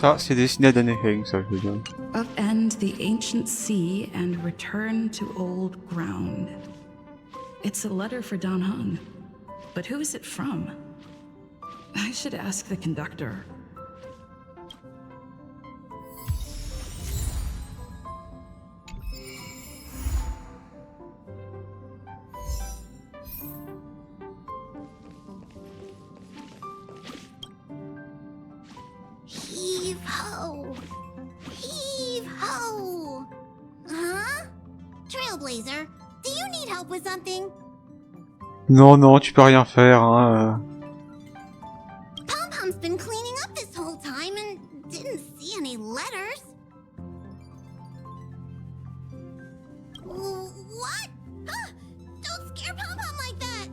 Ça, c'est destiné à Daneheng, ça, je veux dire. Upend the ancient sea and return to old ground. It's a letter for Dan Heng. But who is it from? I should ask the conductor. Heave ho! Heave ho! Huh? Trailblazer, do you need help with something? Non, non, tu peux rien faire, hein. Pom-Pom's been cleaning up this whole time and didn't see any letters. What? Don't scare Pom-Pom like that!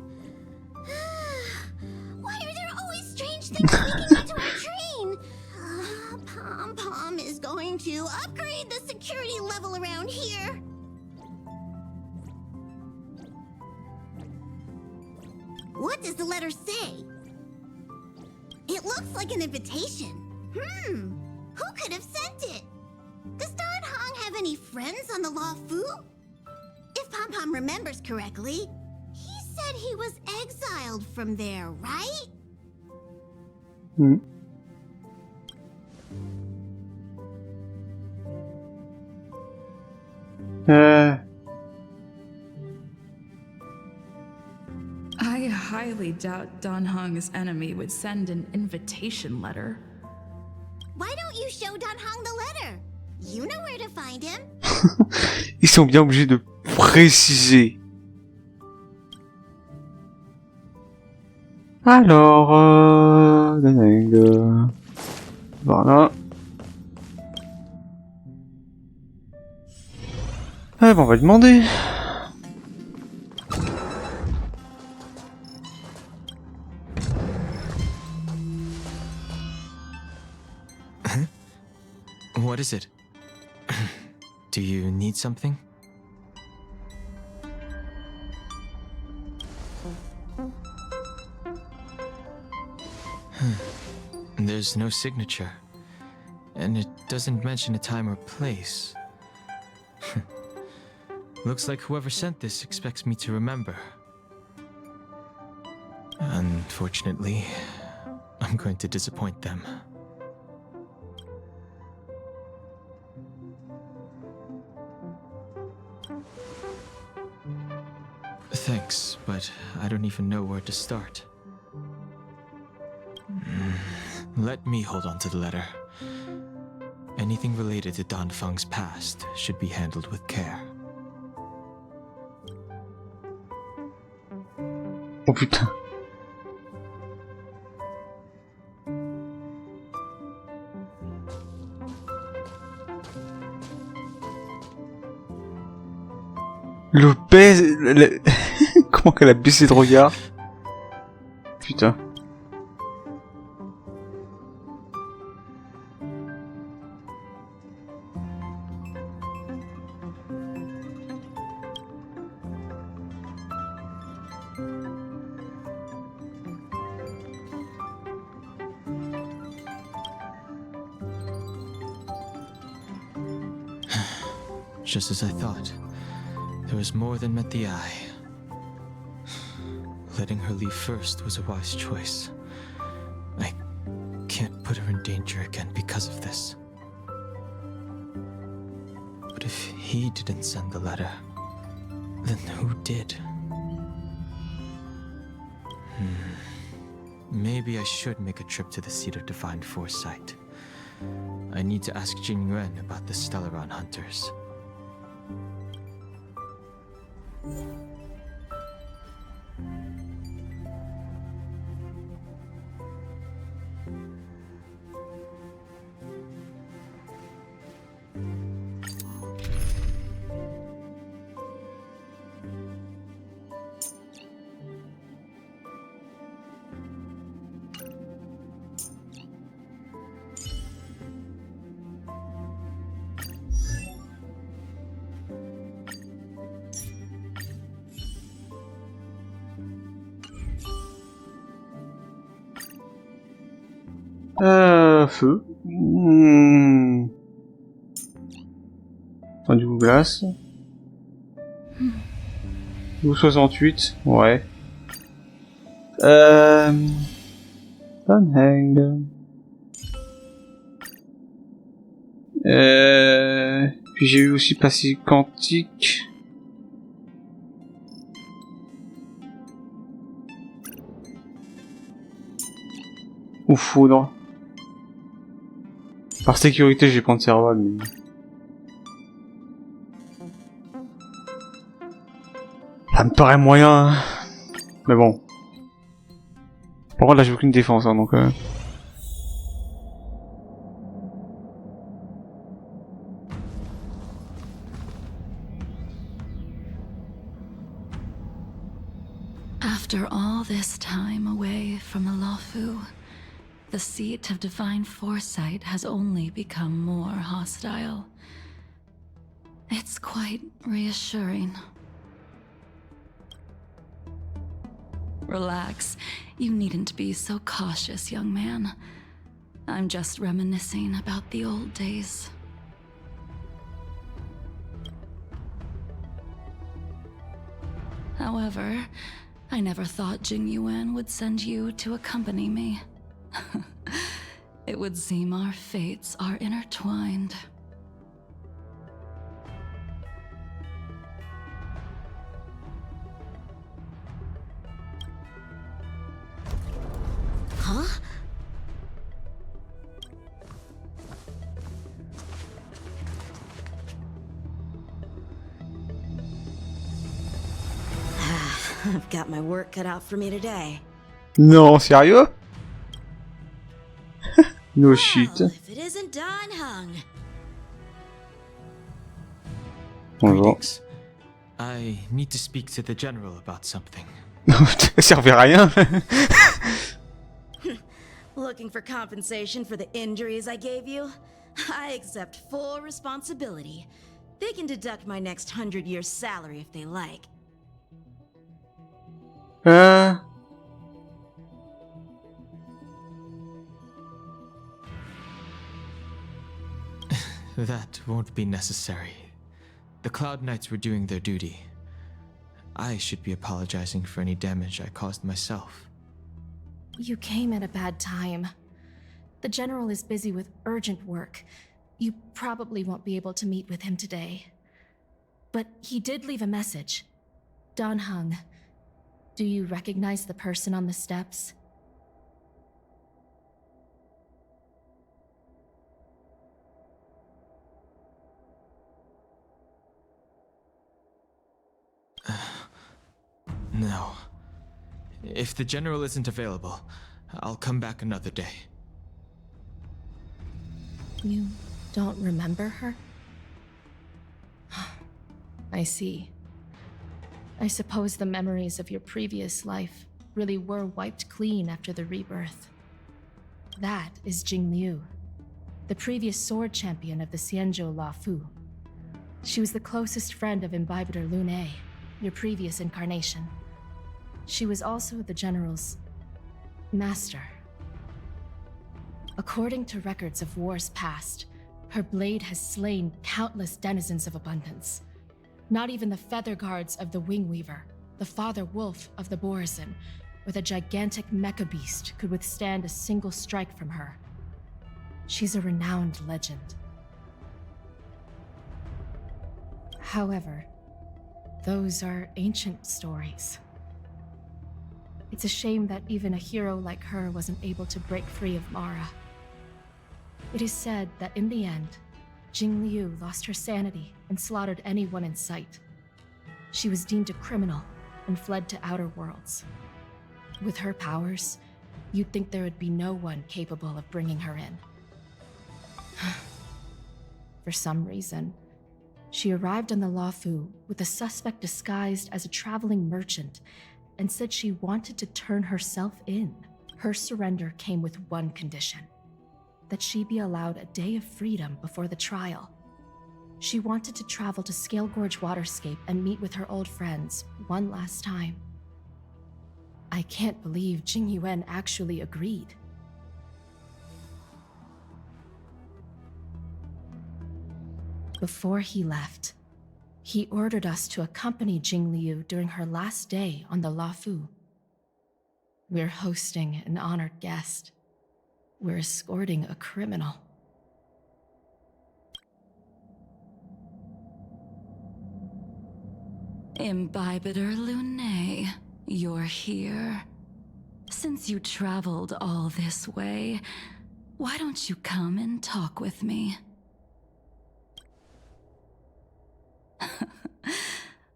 Why are there always strange things sneaking into our train? Pom-Pom is going to upgrade the security level around here. What does the letter say? It looks like an invitation. Who could have sent it? Does Dan Heng have any friends on the Law Fu? If Pom-Pom remembers correctly, he said he was exiled from there, right? I highly doubt Dan Heng's enemy would send an invitation letter. Why don't you show Dan Heng the letter? You know where to find him. Ils sont bien obligés de préciser. Alors, Daneheng, voilà. Ah, bon, on va lui demander. What is it? Do you need something? There's no signature, and it doesn't mention a time or place. Looks like whoever sent this expects me to remember. Unfortunately, I'm going to disappoint them. Thanks, but I don't even know where to start. Let me hold on to the letter. Anything related to Dan Feng's past should be handled with care. Oh putain. Le baise... Comment qu'elle a baissé de regard? Putain. Just as I thought. There was more than met the eye. Letting her leave first was a wise choice. I can't put her in danger again because of this. But if he didn't send the letter, then who did? Maybe I should make a trip to the seat of divine foresight. I need to ask Jing Yuan about the Stellaron hunters. feu. Enfin, du coup, glace. 12,68, ouais. Stonehenge. Puis j'ai eu aussi passé quantique. Ou foudre. Par sécurité, je vais prendre cerval, mais... Ça me paraît moyen, hein. Mais bon. Par contre, là, j'ai aucune défense, hein, donc... After all this time away from the Lafu, the seat of divine foresight has only become more hostile. It's quite reassuring. Relax. You needn't be so cautious, young man. I'm just reminiscing about the old days. However, I never thought Jing Yuan would send you to accompany me. It would seem our fates are intertwined. Huh? I've got my work cut out for me today. Non, sérieux? No shit. Well, if it isn't Don Hung. Bonjour. Greetings. I need to speak to the general about something. Ça servait à rien. Looking for compensation for the injuries I gave you? I accept full responsibility. They can deduct my next 100 years' salary if they like. That won't be necessary. The Cloud Knights were doing their duty. I should be apologizing for any damage I caused myself. You came at a bad time. The General is busy with urgent work. You probably won't be able to meet with him today. But he did leave a message. Don Hung. Do you recognize the person on the steps? No. If the general isn't available, I'll come back another day. You don't remember her? I see. I suppose the memories of your previous life really were wiped clean after the rebirth. That is Jing Liu, the previous sword champion of the Xianzhou Lafu. She was the closest friend of Imbibitor Lune, your previous incarnation. She was also the General's master. According to records of wars past, her blade has slain countless denizens of abundance. Not even the feather guards of the Wingweaver, the father wolf of the Borazon, or the gigantic mecha beast could withstand a single strike from her. She's a renowned legend. However, those are ancient stories. It's a shame that even a hero like her wasn't able to break free of Mara. It is said that in the end, Jing Liu lost her sanity and slaughtered anyone in sight. She was deemed a criminal and fled to outer worlds. With her powers, you'd think there would be no one capable of bringing her in. For some reason, she arrived on the Lafu with a suspect disguised as a traveling merchant and said she wanted to turn herself in. Her surrender came with one condition: that she be allowed a day of freedom before the trial. She wanted to travel to Scale Gorge Waterscape and meet with her old friends one last time. I can't believe Jing Yuan actually agreed. Before he left, he ordered us to accompany Jingliu during her last day on the Lafu. We're hosting an honored guest. We're escorting a criminal. Imbibitor Lunae, you're here. Since you traveled all this way, why don't you come and talk with me?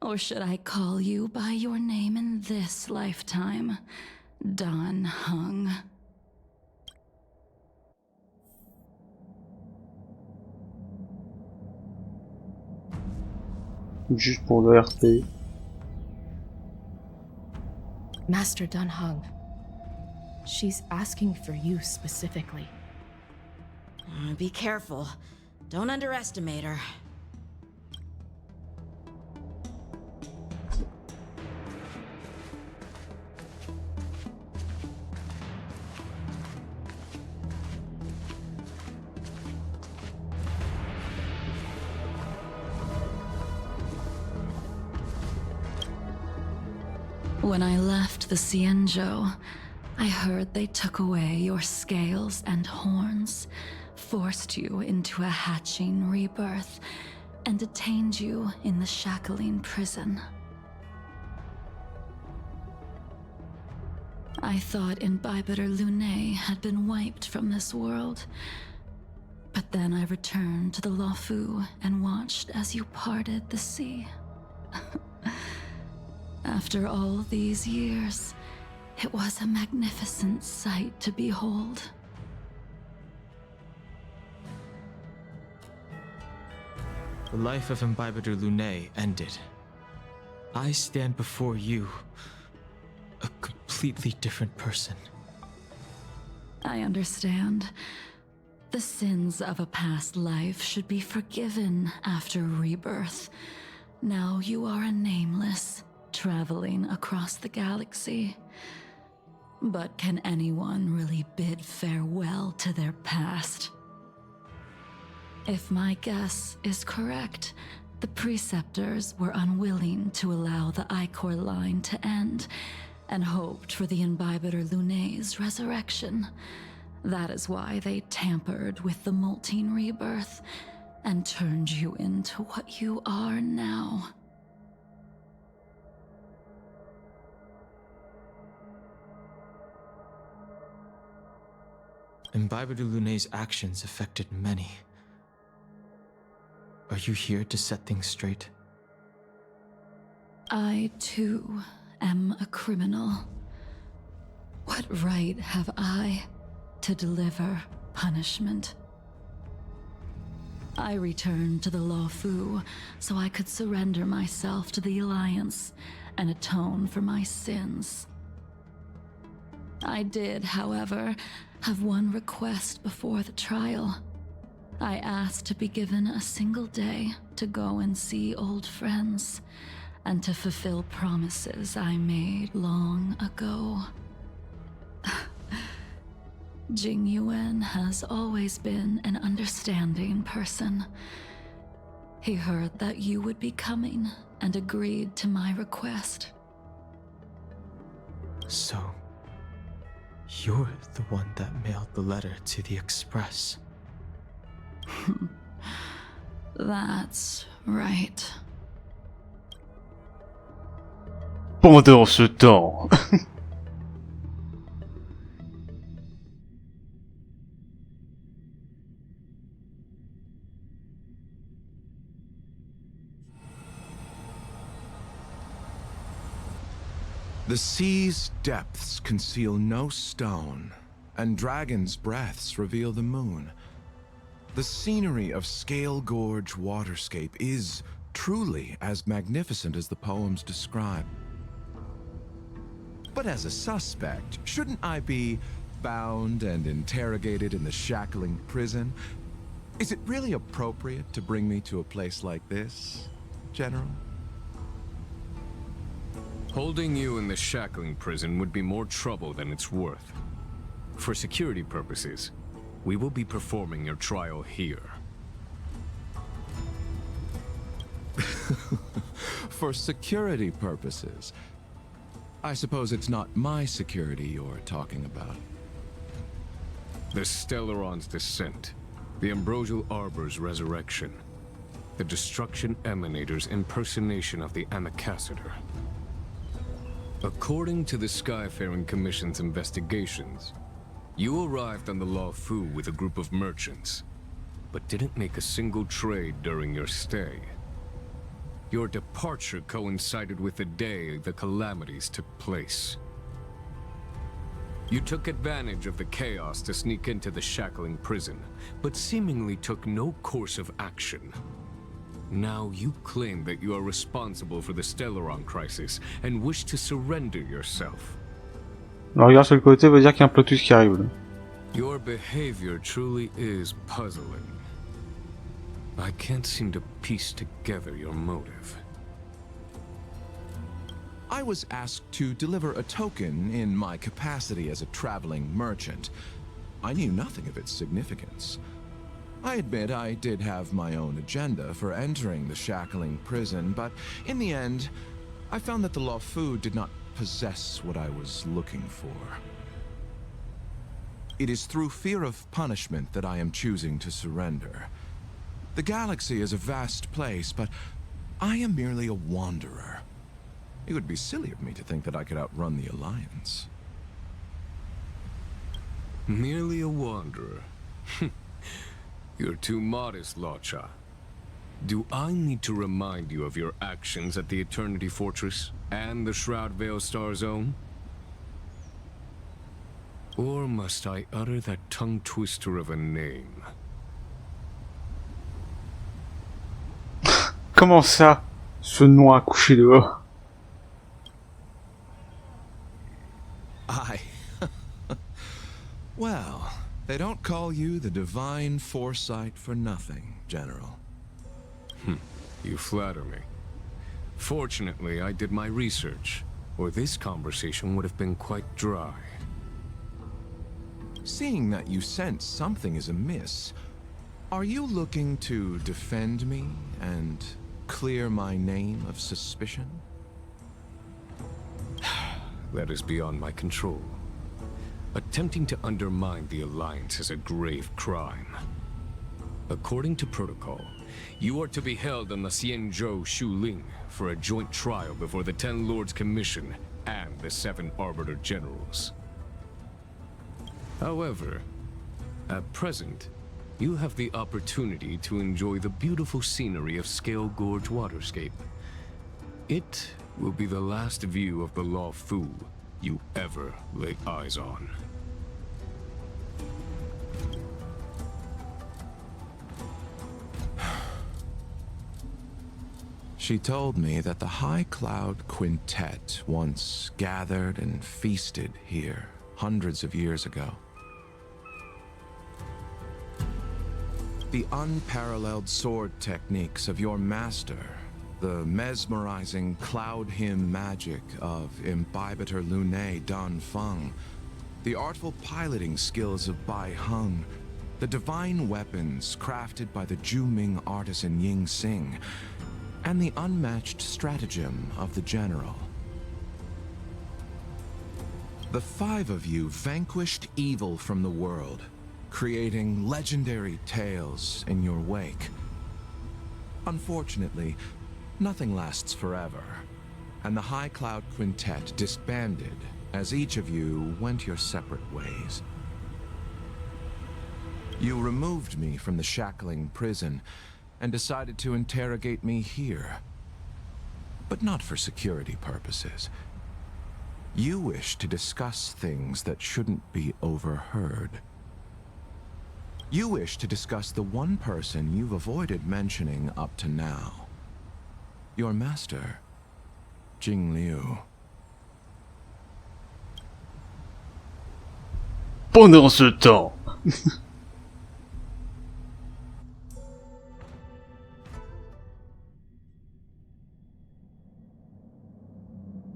Or should I call you by your name in this lifetime? Dan Heng. Juste pour le RP. Master Dan Heng, she's asking for you specifically. Be careful. Don't underestimate her. When I left the Xianzhou, I heard they took away your scales and horns, forced you into a hatching rebirth, and detained you in the shackling prison. I thought Imbibitor Lunae had been wiped from this world, but then I returned to the Lafu and watched as you parted the sea. After all these years, it was a magnificent sight to behold. The life of Imbibitor Lunae ended. I stand before you, a completely different person. I understand. The sins of a past life should be forgiven after rebirth. Now you are a nameless, traveling across the galaxy. But can anyone really bid farewell to their past? If my guess is correct, the preceptors were unwilling to allow the Ichor line to end, and hoped for the Imbibitor Lunae's resurrection. That is why they tampered with the molting rebirth, and turned you into what you are now. Imbibitor Lunae's actions affected many. Are you here to set things straight? I, too, am a criminal. What right have I to deliver punishment? I returned to the Lafu so I could surrender myself to the Alliance and atone for my sins. I did, however, have one request before the trial. I asked to be given a single day to go and see old friends, and to fulfill promises I made long ago. Jing Yuan has always been an understanding person. He heard that you would be coming and agreed to my request. So, you're the one that mailed the letter to the Express. That's right. Pendant ce temps. The sea's depths conceal no stone, and dragons' breaths reveal the moon. The scenery of Scale Gorge waterscape is truly as magnificent as the poems describe. But as a suspect, shouldn't I be bound and interrogated in the shackling prison? Is it really appropriate to bring me to a place like this, General? Holding you in the shackling prison would be more trouble than it's worth. For security purposes, we will be performing your trial here. For security purposes. I suppose it's not my security you're talking about. The Stellaron's descent, the Ambrosial Arbor's resurrection, the Destruction Emanator's impersonation of the Amicassator. According to the Skyfaring Commission's investigations, you arrived on the Lawfu with a group of merchants, but didn't make a single trade during your stay. Your departure coincided with the day the calamities took place. You took advantage of the chaos to sneak into the shackling prison, but seemingly took no course of action. Now you claim that you are responsible for the Stellaron crisis and wish to surrender yourself. Alors regarde sur le côté, veut dire qu'il y a un plot twist qui arrive là. Your behavior truly is puzzling. I can't seem to piece together your motive. I was asked to deliver a token in my capacity as a traveling merchant. I knew nothing of its significance. I admit I did have my own agenda for entering the shackling prison, but in the end, I found that the Lawfu did not possess what I was looking for. It is through fear of punishment that I am choosing to surrender. The galaxy is a vast place, but I am merely a wanderer. It would be silly of me to think that I could outrun the Alliance. Merely a wanderer? You're too modest, Locha. Do I need to remind you of your actions at the Eternity Fortress and the Shroud Veil Star Zone? Or must I utter that tongue twister of a name? Comment ça? Ce nom à coucher dehors. Well, they don't call you the Divine Foresight for nothing, General. You flatter me. Fortunately, I did my research, or this conversation would have been quite dry. Seeing that you sense something is amiss, are you looking to defend me and clear my name of suspicion? That is beyond my control. Attempting to undermine the Alliance is a grave crime. According to protocol, you are to be held on the Xianzhou Shuling for a joint trial before the 10 Lords Commission and the 7 Arbiter Generals. However, at present, you have the opportunity to enjoy the beautiful scenery of Scale Gorge Waterscape. It will be the last view of the Lawfu you ever lay eyes on. She told me that the High Cloud Quintet once gathered and feasted here hundreds of years ago. The unparalleled sword techniques of your master, the mesmerizing cloud hymn magic of Imbibitor Lunae Dan Feng, the artful piloting skills of Bai Heng, the divine weapons crafted by the Juming artisan Ying Xing, and the unmatched stratagem of the General. The 5 of you vanquished evil from the world, creating legendary tales in your wake. Unfortunately, nothing lasts forever, and the High Cloud Quintet disbanded as each of you went your separate ways. You removed me from the shackling prison and decided to interrogate me here. But not for security purposes. You wish to discuss things that shouldn't be overheard. You wish to discuss the one person you've avoided mentioning up to now. Your master, Jing Liu. Pendant ce temps.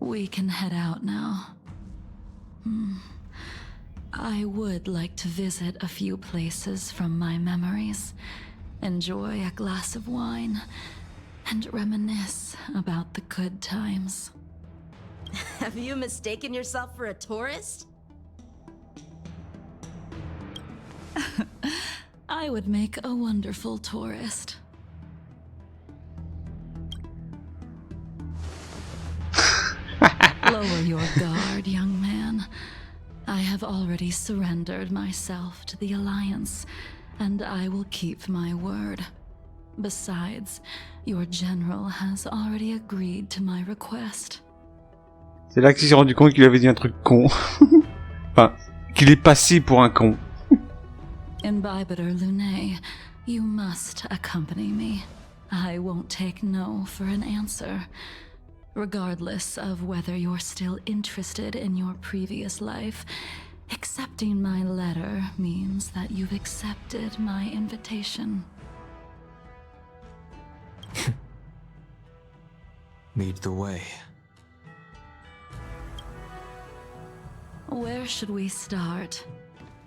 We can head out now. I would like to visit a few places from my memories, enjoy a glass of wine, and reminisce about the good times. Have you mistaken yourself for a tourist? I would make a wonderful tourist. Lower your guard, young man. I have already surrendered myself to the Alliance, and I will keep my word. Besides, your general has already agreed to my request. C'est là qu'il s'est rendu compte qu'il avait dit un truc con. Enfin, qu'il est passé pour un con. Imbibitor Luné, you must accompany me. I won't take no for an answer. Regardless of whether you're still interested in your previous life, accepting my letter means that you've accepted my invitation. Lead the way. Where should we start?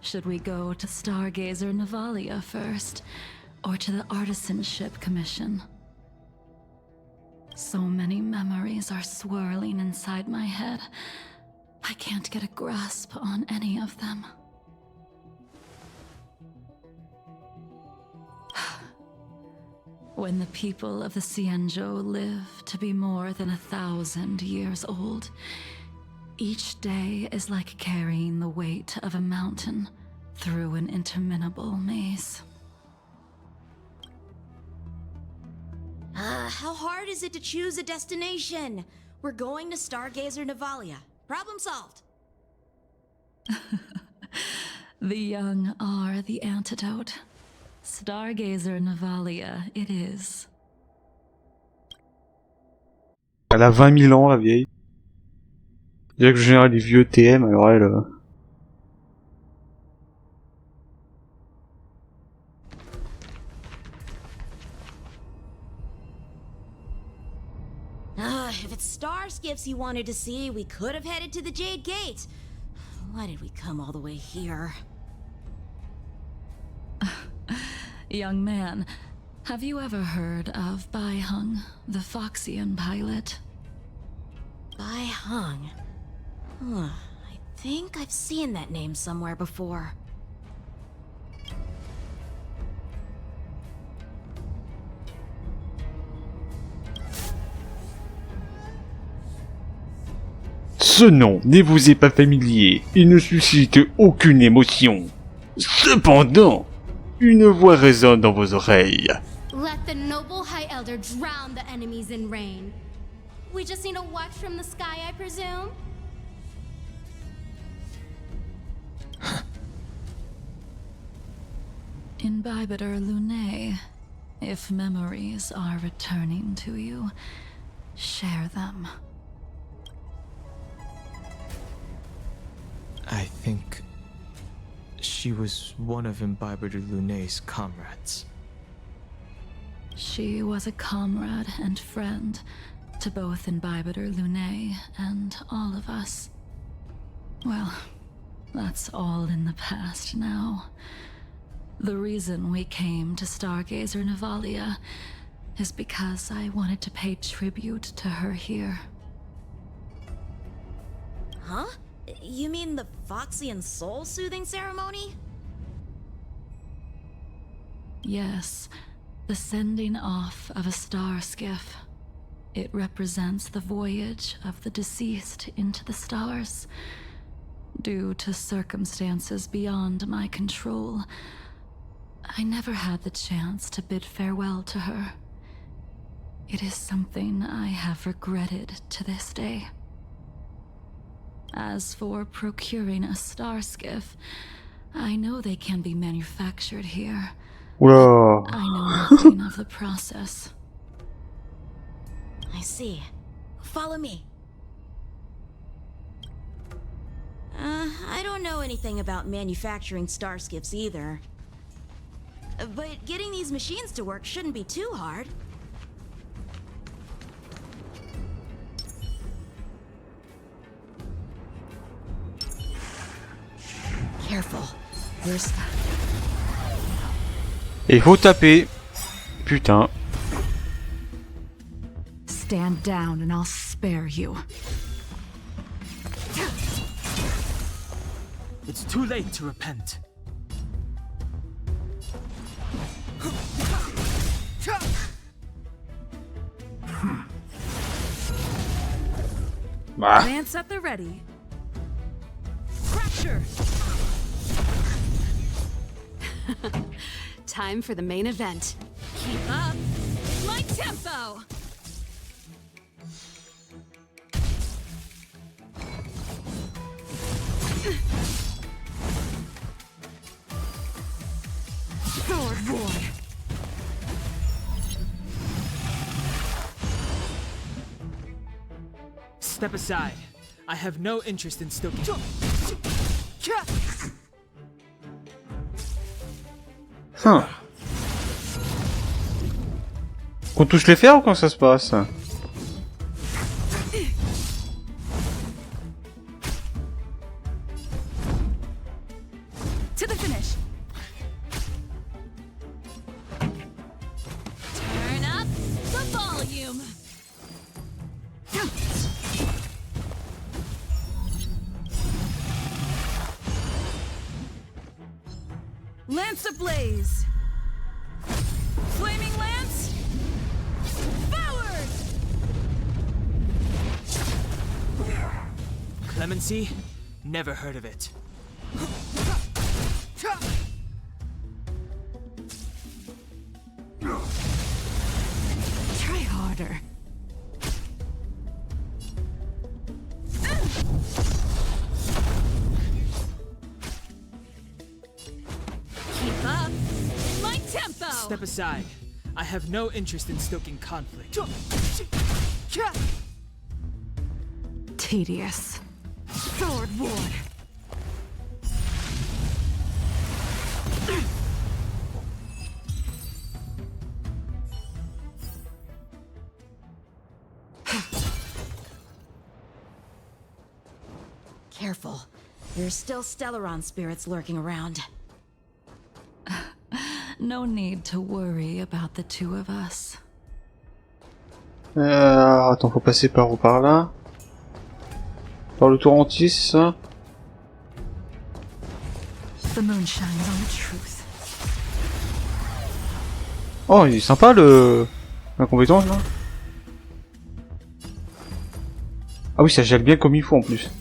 Should we go to Stargazer Navalia first, or to the Artisanship Commission? So many memories are swirling inside my head. I can't get a grasp on any of them. When the people of the Cienjo live to be more than 1,000 years old, each day is like carrying the weight of a mountain through an interminable maze. How hard is it to choose a destination? We're going to Stargazer Navalia. Problem solved. The young are the antidote. Stargazer Navalia it is. Elle a 20 000 ans, la vieille. Déjà que je générais des vieux TM, alors elle... If it's star skiffs you wanted to see, we could have headed to the Jade Gate. Why did we come all the way here? Young man, have you ever heard of Baihung, the Foxian pilot? Baihung. I think I've seen that name somewhere before. Ce nom ne vous est pas familier et ne suscite aucune émotion. Cependant, une voix résonne dans vos oreilles. Let the noble High Elder drown the enemies in rain. We just need a watch from the sky, I presume? Imbibitor Luné, if memories are returning to you, share them. I think she was one of Imbibitor Luné's comrades. She was a comrade and friend to both Imbibitor Luné and all of us. Well, that's all in the past now. The reason we came to Stargazer Navalia is because I wanted to pay tribute to her here. Huh? You mean the Foxian soul-soothing ceremony? Yes, the sending off of a star skiff. It represents the voyage of the deceased into the stars. Due to circumstances beyond my control, I never had the chance to bid farewell to her. It is something I have regretted to this day. As for procuring a star skiff, I know they can be manufactured here. Oula. I know nothing of the process. I see. Follow me. I don't know anything about manufacturing star skiffs either. But getting these machines to work shouldn't be too hard. Careful. Where's that? Et faut taper. Putain. stand down and I'll spare you. It's too late to repent. Ah. Lance at the ready. Fracture! Time for the main event. Keep up my tempo! Sword Ward! Step aside. I have no interest in stoking. Qu'on touche les fers ou quand ça se passe? To the finish! Turn up the volume. Lance ablaze! Flaming lance! Forward! Clemency? Never heard of it. Try harder. Keep up my tempo! Step aside. I have no interest in stoking conflict. Tedious. Sword Ward! Careful. There's still Stellaron spirits lurking around. No need to worry about the two of us. Attends, faut passer par où? Par là? Par le Tourantis, c'est ça? The moon shines on the truth. Oh, il est sympa la compétence là. Ah oui, ça gèle bien comme il faut en plus.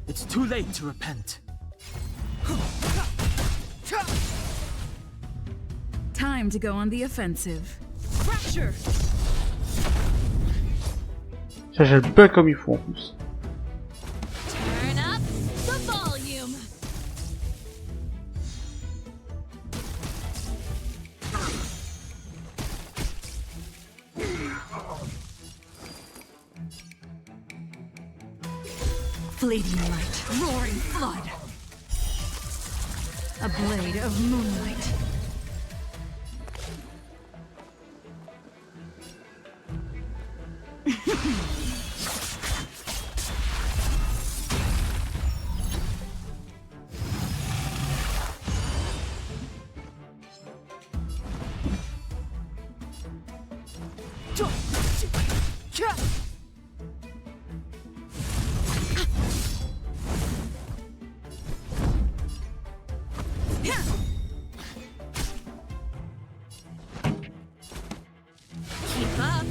It's too late to repent. Time to go on the offensive. Fracture! Ça gèle bien comme il faut en plus. Turn up the volume. Fleeting light, roaring flood. A blade of moonlight. Keep up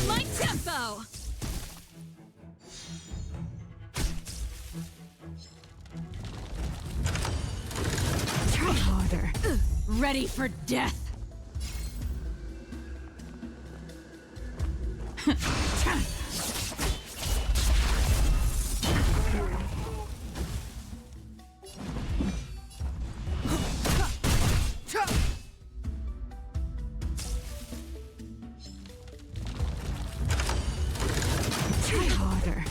my tempo. Try harder. Ready for death. Try harder.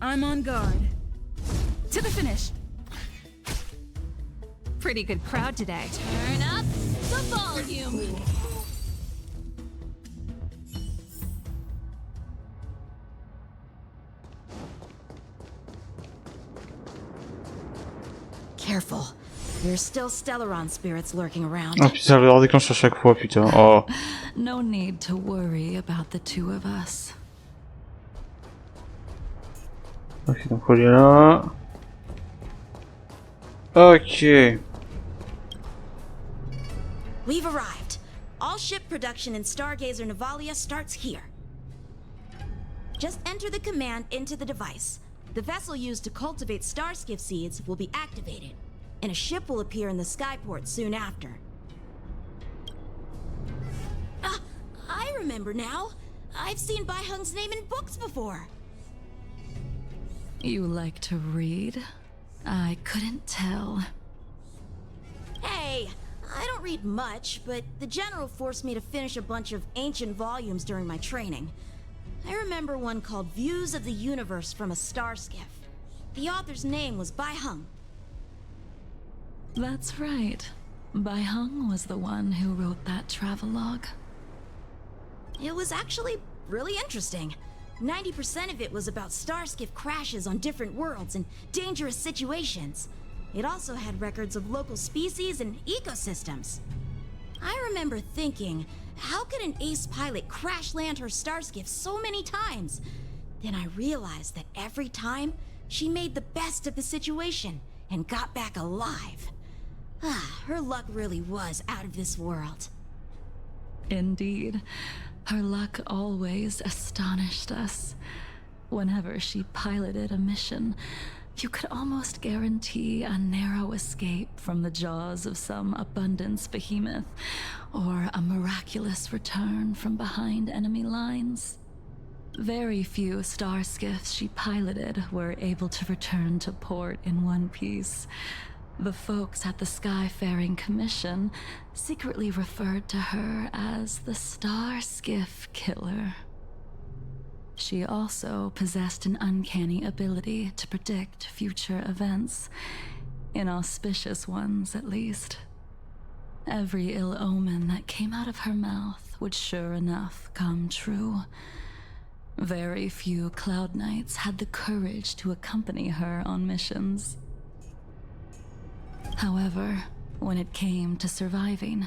I'm on guard. To the finish. Pretty good crowd today. Turn up the volume. Careful. There's still Stellaron spirits lurking around. Oh putain, le redéclenche à chaque fois, putain. Oh. No need to worry about the two of us. Ok, donc on est là. Ok. We've arrived. All ship production in Stargazer Navalia starts here. Just enter the command into the device. The vessel used to cultivate starskiff seeds will be activated, and a ship will appear in the skyport soon after. I remember now. I've seen Bai Hung's name in books before. You like to read? I couldn't tell. Hey, I don't read much, but the General forced me to finish a bunch of ancient volumes during my training. I remember one called Views of the Universe from a Starskiff. The author's name was Bai Hung. That's right. Bai Hung was the one who wrote that travelogue. It was actually really interesting. 90% of it was about starskiff crashes on different worlds and dangerous situations. It also had records of local species and ecosystems. I remember thinking, how could an ace pilot crash land her starskiff so many times? Then I realized that every time, she made the best of the situation and got back alive. Her luck really was out of this world. Indeed. Her luck always astonished us. Whenever she piloted a mission, you could almost guarantee a narrow escape from the jaws of some abundance behemoth, or a miraculous return from behind enemy lines. Very few starskiffs she piloted were able to return to port in one piece. The folks at the Skyfaring Commission secretly referred to her as the Starskiff Killer. She also possessed an uncanny ability to predict future events, inauspicious ones at least. Every ill omen that came out of her mouth would sure enough come true. Very few Cloud Knights had the courage to accompany her on missions. However, when it came to surviving,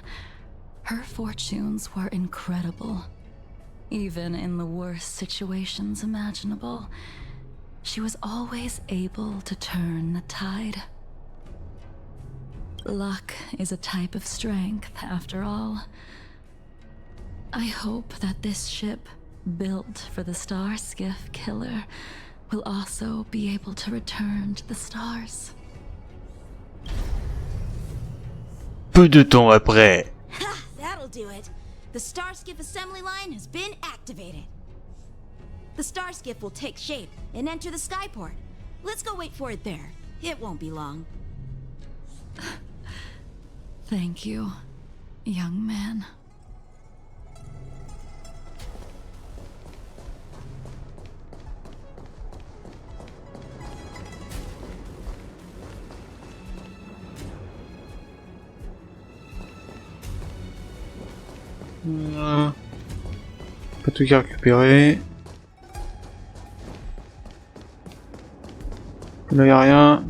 her fortunes were incredible. Even in the worst situations imaginable, she was always able to turn the tide. Luck is a type of strength, after all. I hope that this ship, built for the Starskiff Killer, will also be able to return to the stars. Peu de temps après. Ha! That'll do it. The Starskiff assembly line has been activated. The Starskiff will take shape and enter the skyport. Let's go wait for it there. It won't be long. Thank you, young man. Pas tout qu'à récupérer. Là y'a rien.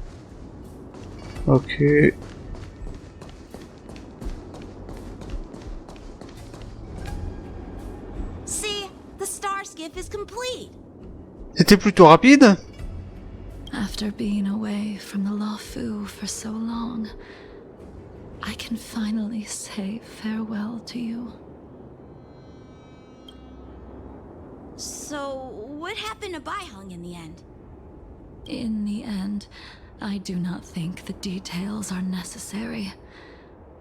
Ok. See, the Starskiff is complete. C'était plutôt rapide. After being away from the Lawfu for so long, I can finally say farewell to you. So, what happened to Bai Hung in the end? In the end, I do not think the details are necessary.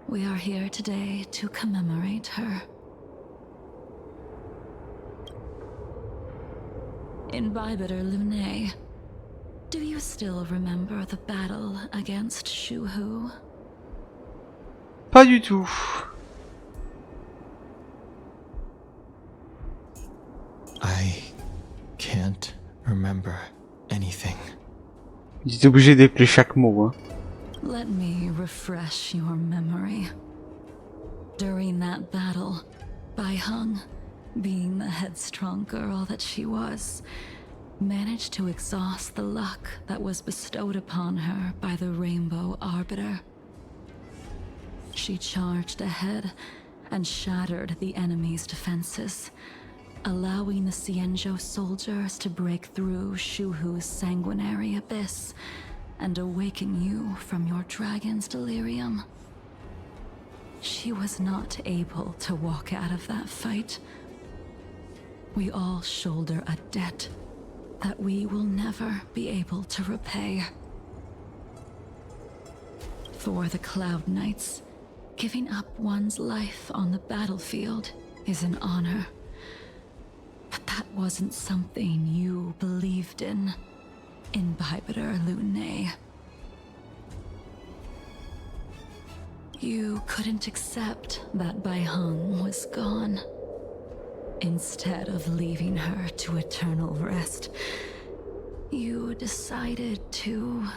We are here today to commemorate her. In Bibiter Lunae, do you still remember the battle against Shuhu? Pas du tout. I can't remember anything. Il est obligé d'épeler chaque mot, hein. Let me refresh your memory. During that battle, Bai Hung, being the headstrong girl that she was, managed to exhaust the luck that was bestowed upon her by the Rainbow Arbiter. She charged ahead and shattered the enemy's defenses, allowing the Xianzhou soldiers to break through Shuhu's sanguinary abyss and awaken you from your dragon's delirium. She was not able to walk out of that fight. We all shoulder a debt that we will never be able to repay. For the Cloud Knights, giving up one's life on the battlefield is an honor. But that wasn't something you believed in Bibiter Lunay. You couldn't accept that Bai Heng was gone. Instead of leaving her to eternal rest, you decided to...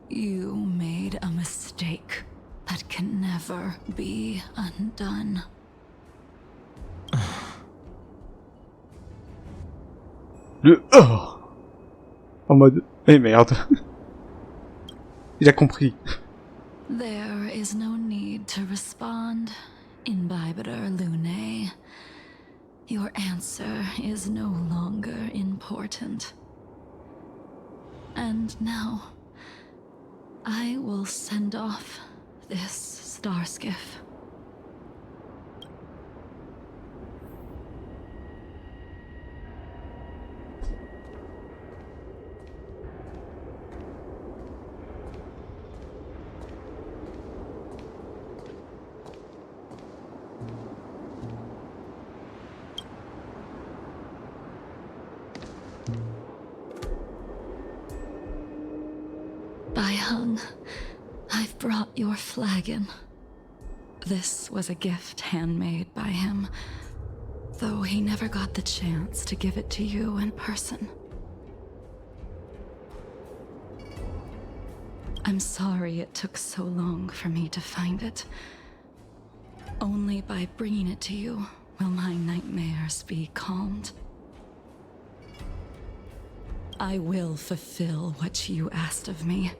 You made a mistake that can never be undone. Le oh en mode eh merde. Il a compris. There is no need to respond, Imbibiter Lunay. Your answer is no longer important. And now, I will send off this star skiff. Bai Heng, I've brought your flagon. This was a gift handmade by him, though he never got the chance to give it to you in person. I'm sorry it took so long for me to find it. Only by bringing it to you will my nightmares be calmed. I will fulfill what you asked of me.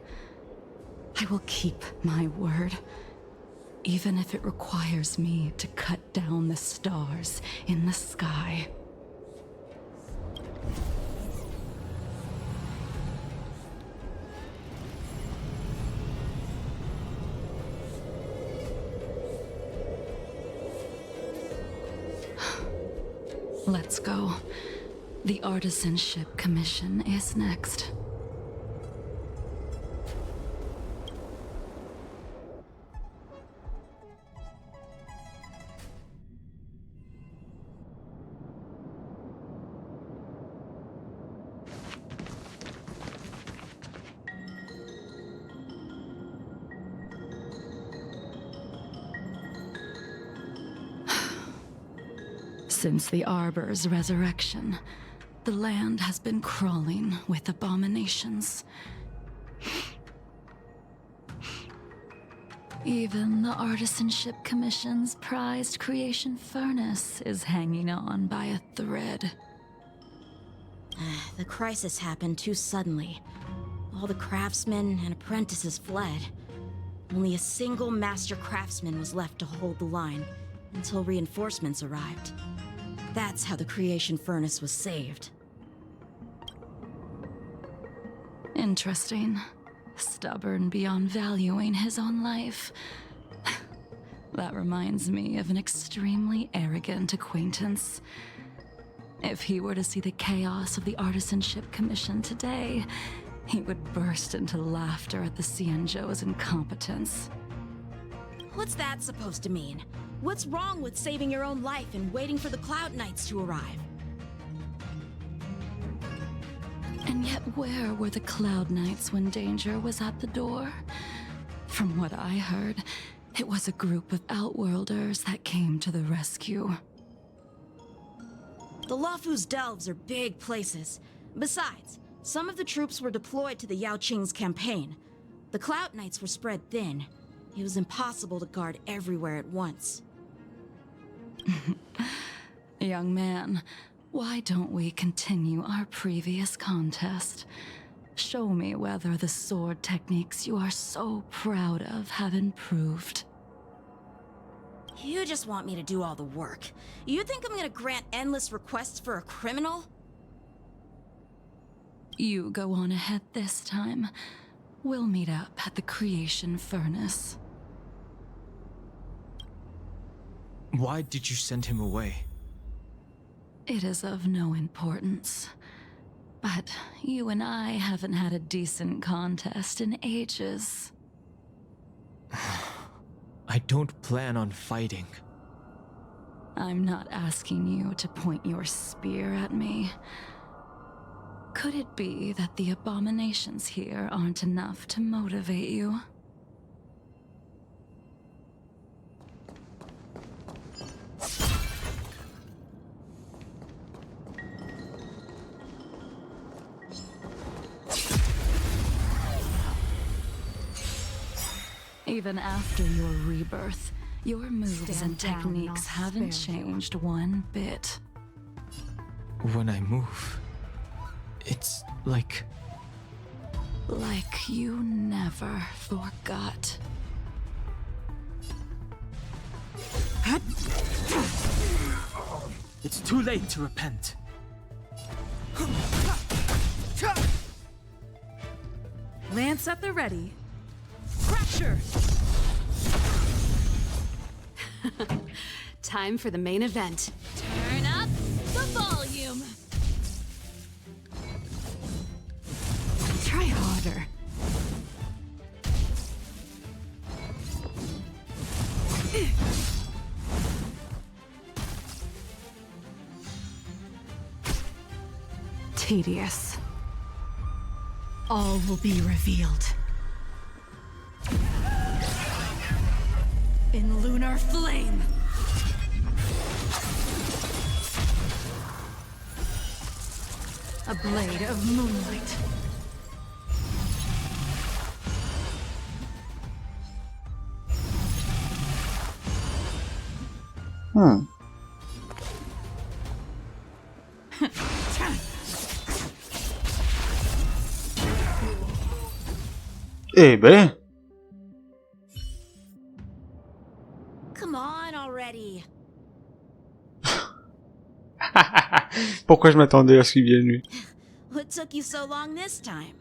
I will keep my word, even if it requires me to cut down the stars in the sky. Let's go. The Artisanship Commission is next. Since the Arbor's resurrection, the land has been crawling with abominations. Even the Artisanship Commission's prized creation furnace is hanging on by a thread. The crisis happened too suddenly. All the craftsmen and apprentices fled. Only a single master craftsman was left to hold the line until reinforcements arrived. That's how the creation furnace was saved. Interesting. Stubborn beyond valuing his own life. That reminds me of an extremely arrogant acquaintance. If he were to see the chaos of the Artisanship Commission today, he would burst into laughter at the Xianzhou's incompetence. What's that supposed to mean? What's wrong with saving your own life and waiting for the Cloud Knights to arrive? And yet where were the Cloud Knights when danger was at the door? From what I heard, it was a group of Outworlders that came to the rescue. The Luofu's delves are big places. Besides, some of the troops were deployed to the Yaoqing's campaign. The Cloud Knights were spread thin. It was impossible to guard everywhere at once. Young man, why don't we continue our previous contest? Show me whether the sword techniques you are so proud of have improved. You just want me to do all the work. You think I'm gonna grant endless requests for a criminal? You go on ahead this time. We'll meet up at the creation furnace. Why did you send him away? It is of no importance. But you and I haven't had a decent contest in ages. I don't plan on fighting. I'm not asking you to point your spear at me. Could it be that the abominations here aren't enough to motivate you? Even after your rebirth, your moves and techniques haven't changed one bit. When I move, it's like you never forgot. It's too late to repent. Lance at the ready. Crasher! Time for the main event. Turn up the volume. Try harder. Tedious. All will be revealed. In lunar flame. A blade of moonlight. Eh ben. Come on already. Pourquoi je m'attendais à ce qu'il vienne lui? What took you so long this time?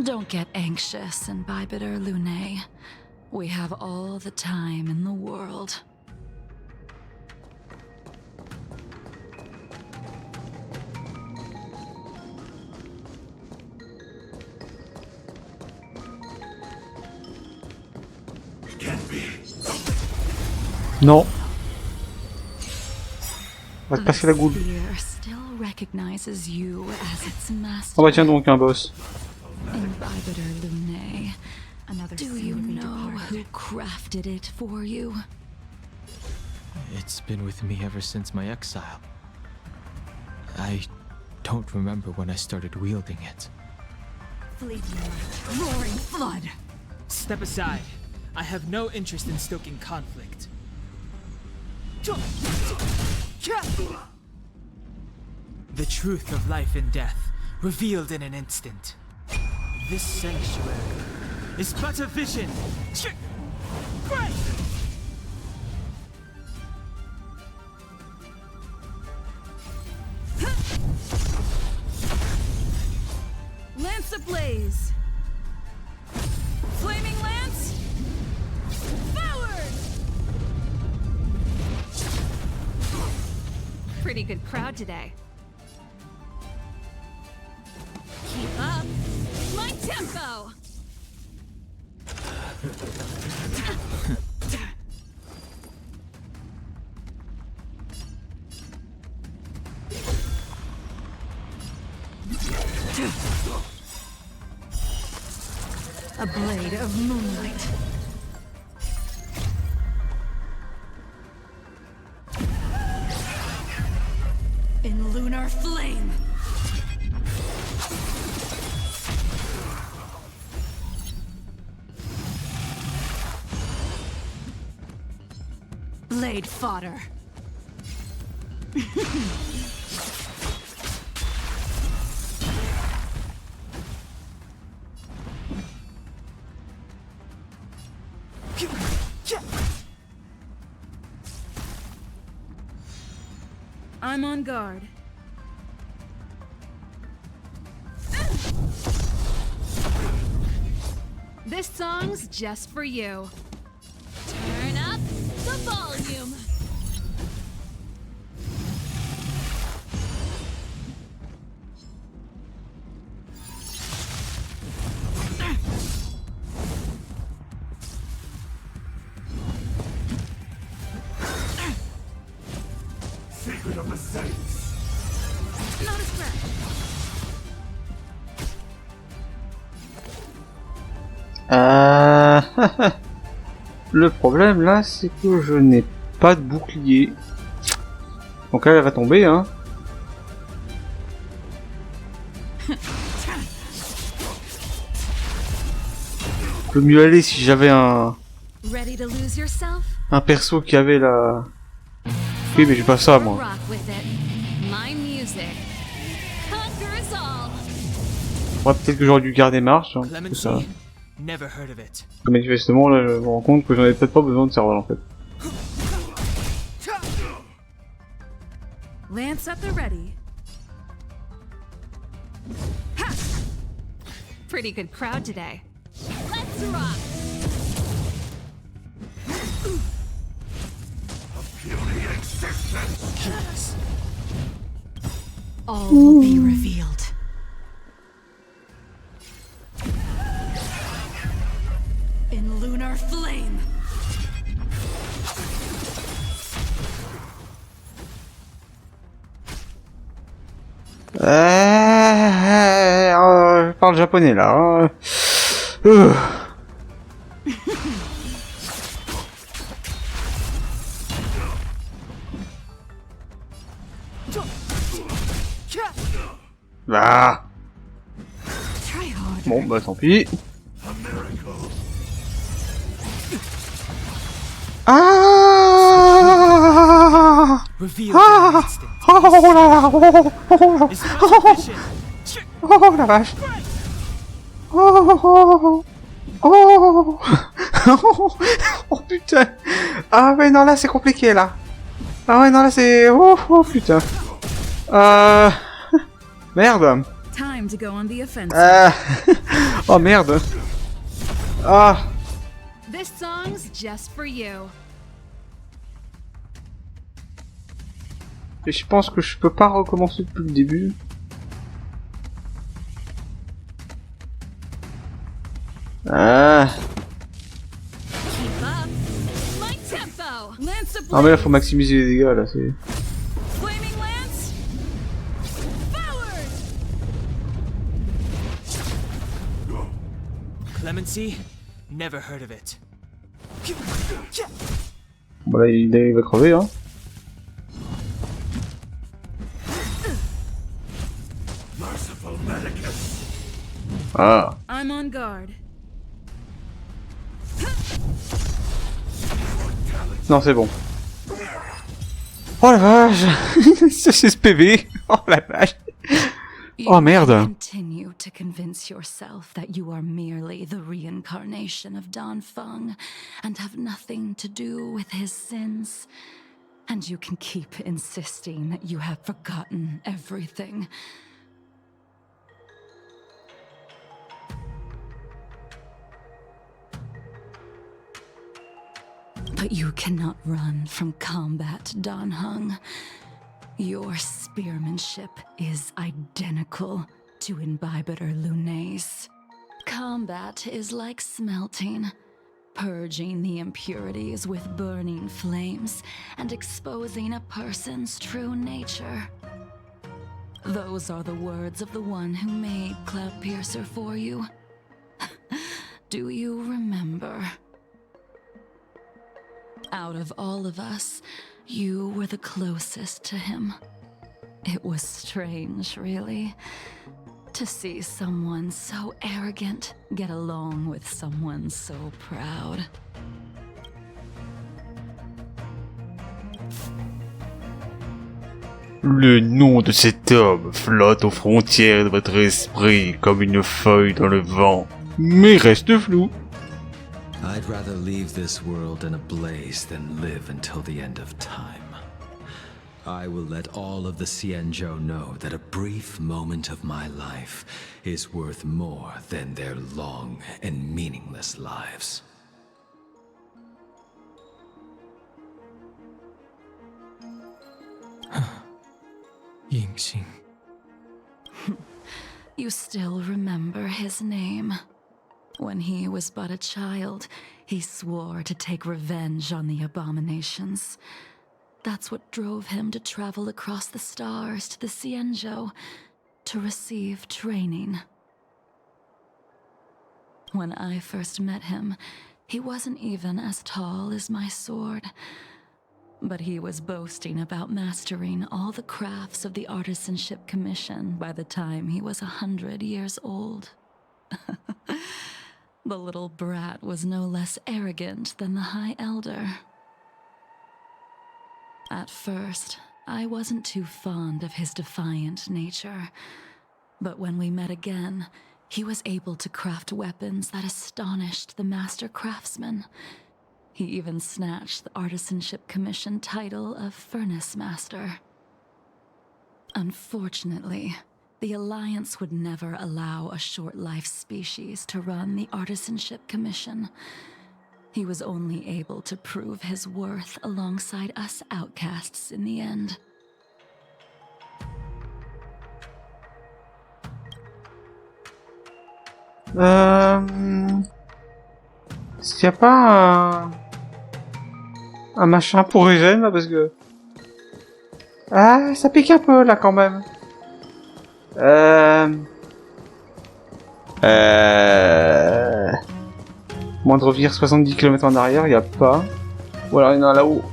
Don't get anxious and Bybiter Lune. We have all the time in the world. Non. On va te passer la goule. Fear still recognizes you as its master. Oh bah tiens donc un boss. In Bybiter Lune. Do you know who crafted it for you? It's been with me ever since my exile. I don't remember when I started wielding it. Fleeting light, roaring flood. Step aside. I have no interest in stoking conflict. The truth of life and death, revealed in an instant. This sanctuary is but a vision. Lance ablaze. Flaming lance. Forward. Pretty good crowd today. Keep up my tempo. A blade of moonlight. In lunar flame. Blade fodder. I'm on guard. This song's just for you. Turn up the volume. Secret of the Saints. Not a scratch. Le problème là, c'est que je n'ai pas de bouclier. Donc là, elle va tomber, hein. Peut mieux aller si j'avais un Ready to lose yourself? perso qui avait la... Oui, mais j'ai pas ça, moi. Rock with it. My music. Conquers all. Ouais, peut-être que j'aurais dû garder marche, hein, tout ça. Clemency? Never heard of it. Manifestement, là, je me rends compte que j'en ai peut-être pas besoin de serveur, en fait. Lance at the ready. Ha! Pretty good crowd today. Let's rock. Puny existence. All will be revealed. In lunar flame. Je parle japonais là. Hein. Ah. Bon bah tant pis. Ah. Revealed Ah. in an instant. Oh là là. It's not sufficient. Oh la vache. Oh. Oh. Oh putain. Ah ouais non là c'est compliqué là. Ah ouais non là c'est... Oh putain. Merde. Time to go on the offensive. Oh merde. Ah. This song's just for you. Et je pense que je peux pas recommencer depuis le début. Ah. Keep up. My tempo. Lance Ah mais là faut maximiser les dégâts là, c'est... Flaming lance. Forward. Clemency? Never heard of it. Bon là il va crever hein. Ah. I'm on guard. Non c'est bon. Oh la vache. C'est ce PV. Oh la vache. Oh merde. Continue to convince yourself that you are merely the reincarnation of Dan Feng and have nothing to do with his sins. And you can keep insisting that you have forgotten everything. But you cannot run from combat, Dan Heng. Your spearmanship is identical to Imbibitor Lunay's. Combat is like smelting, purging the impurities with burning flames and exposing a person's true nature. Those are the words of the one who made Cloudpiercer for you. Do you remember? Out of all of us, you were the closest to him. It was strange, really, to see someone so arrogant get along with someone so proud. Le nom de cet homme flotte aux frontières de votre esprit comme une feuille dans le vent, mais reste flou. I'd rather leave this world in a blaze than live until the end of time. I will let all of the Xianzhou know that a brief moment of my life is worth more than their long and meaningless lives. Yingxing. You still remember his name? When he was but a child, he swore to take revenge on the abominations. That's what drove him to travel across the stars to the Xianzhou to receive training. When I first met him, he wasn't even as tall as my sword. But he was boasting about mastering all the crafts of the Artisanship Commission by the time he was 100 years old. The little brat was no less arrogant than the High Elder. At first, I wasn't too fond of his defiant nature, but when we met again, he was able to craft weapons that astonished the master craftsman. He even snatched the Artisanship Commission title of Furnace Master. Unfortunately, the Alliance would never allow a short-life species to run the Artisanship Commission. He was only able to prove his worth alongside us outcasts in the end. Est-ce qu'il n'y a pas un machin pour Eugène là, parce que... Ah, ça pique un peu là quand même. Moins de revenir 70 km en arrière, il n'y a pas. Ou alors il y en a là-haut.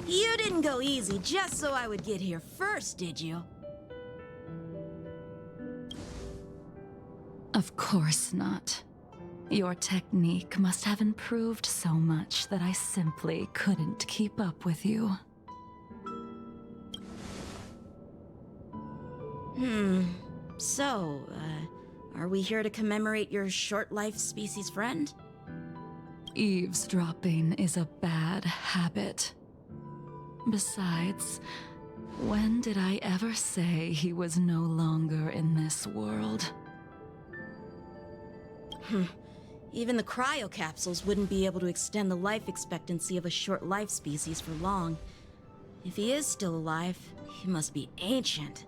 You didn't go easy just so I would get here first, did you? Of course not. Your technique must have improved so much that I simply couldn't keep up with you. So, are we here to commemorate your short-life species friend? Eavesdropping is a bad habit. Besides, when did I ever say he was no longer in this world? Even the cryocapsules wouldn't be able to extend the life expectancy of a short-life species for long. If he is still alive, he must be ancient.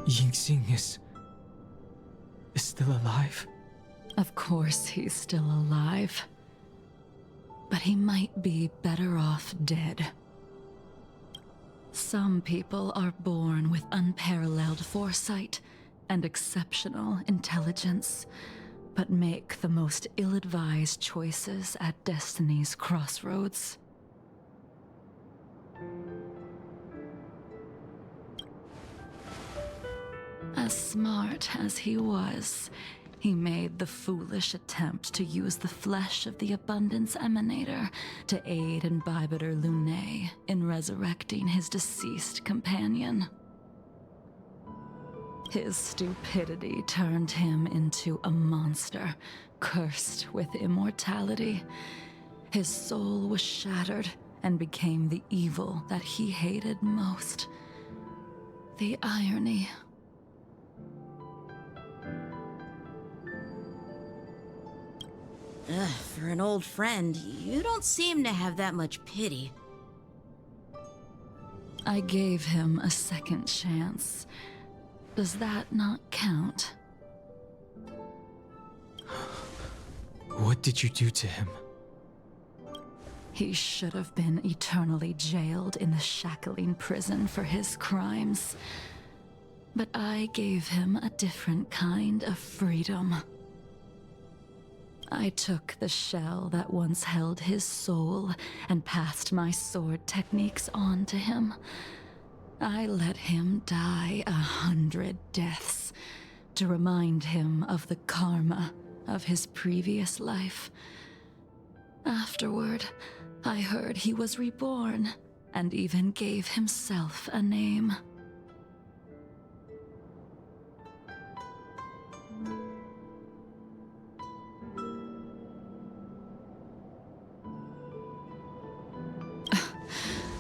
Yingxing is still alive? Of course he's still alive. But he might be better off dead. Some people are born with unparalleled foresight and exceptional intelligence, but make the most ill-advised choices at destiny's crossroads. As smart as he was, he made the foolish attempt to use the flesh of the Abundance Emanator to aid Imbibitor Luné in resurrecting his deceased companion. His stupidity turned him into a monster, cursed with immortality. His soul was shattered and became the evil that he hated most. The irony. For an old friend, you don't seem to have that much pity. I gave him a second chance. Does that not count? What did you do to him? He should have been eternally jailed in the shackling prison for his crimes. But I gave him a different kind of freedom. I took the shell that once held his soul and passed my sword techniques on to him. I let him die 100 deaths to remind him of the karma of his previous life. Afterward, I heard he was reborn and even gave himself a name.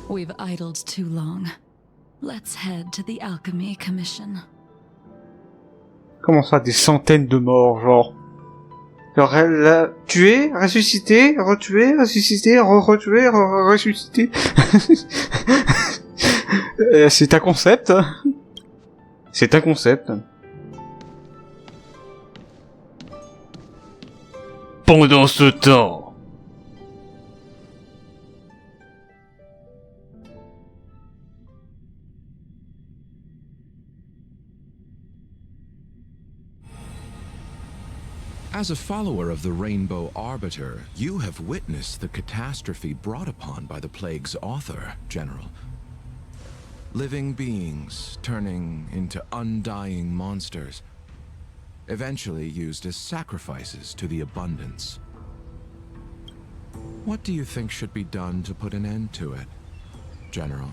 We've idled too long. Let's head to the Alchemy Commission. Comment ça, des centaines de morts, genre? Genre, elle a tué, ressuscité, retué, ressuscité, retué, ressuscité. C'est un concept. C'est un concept. Pendant ce temps... As a follower of the Rainbow Arbiter, you have witnessed the catastrophe brought upon by the plague's author, General. Living beings turning into undying monsters, eventually used as sacrifices to the abundance. What do you think should be done to put an end to it, General?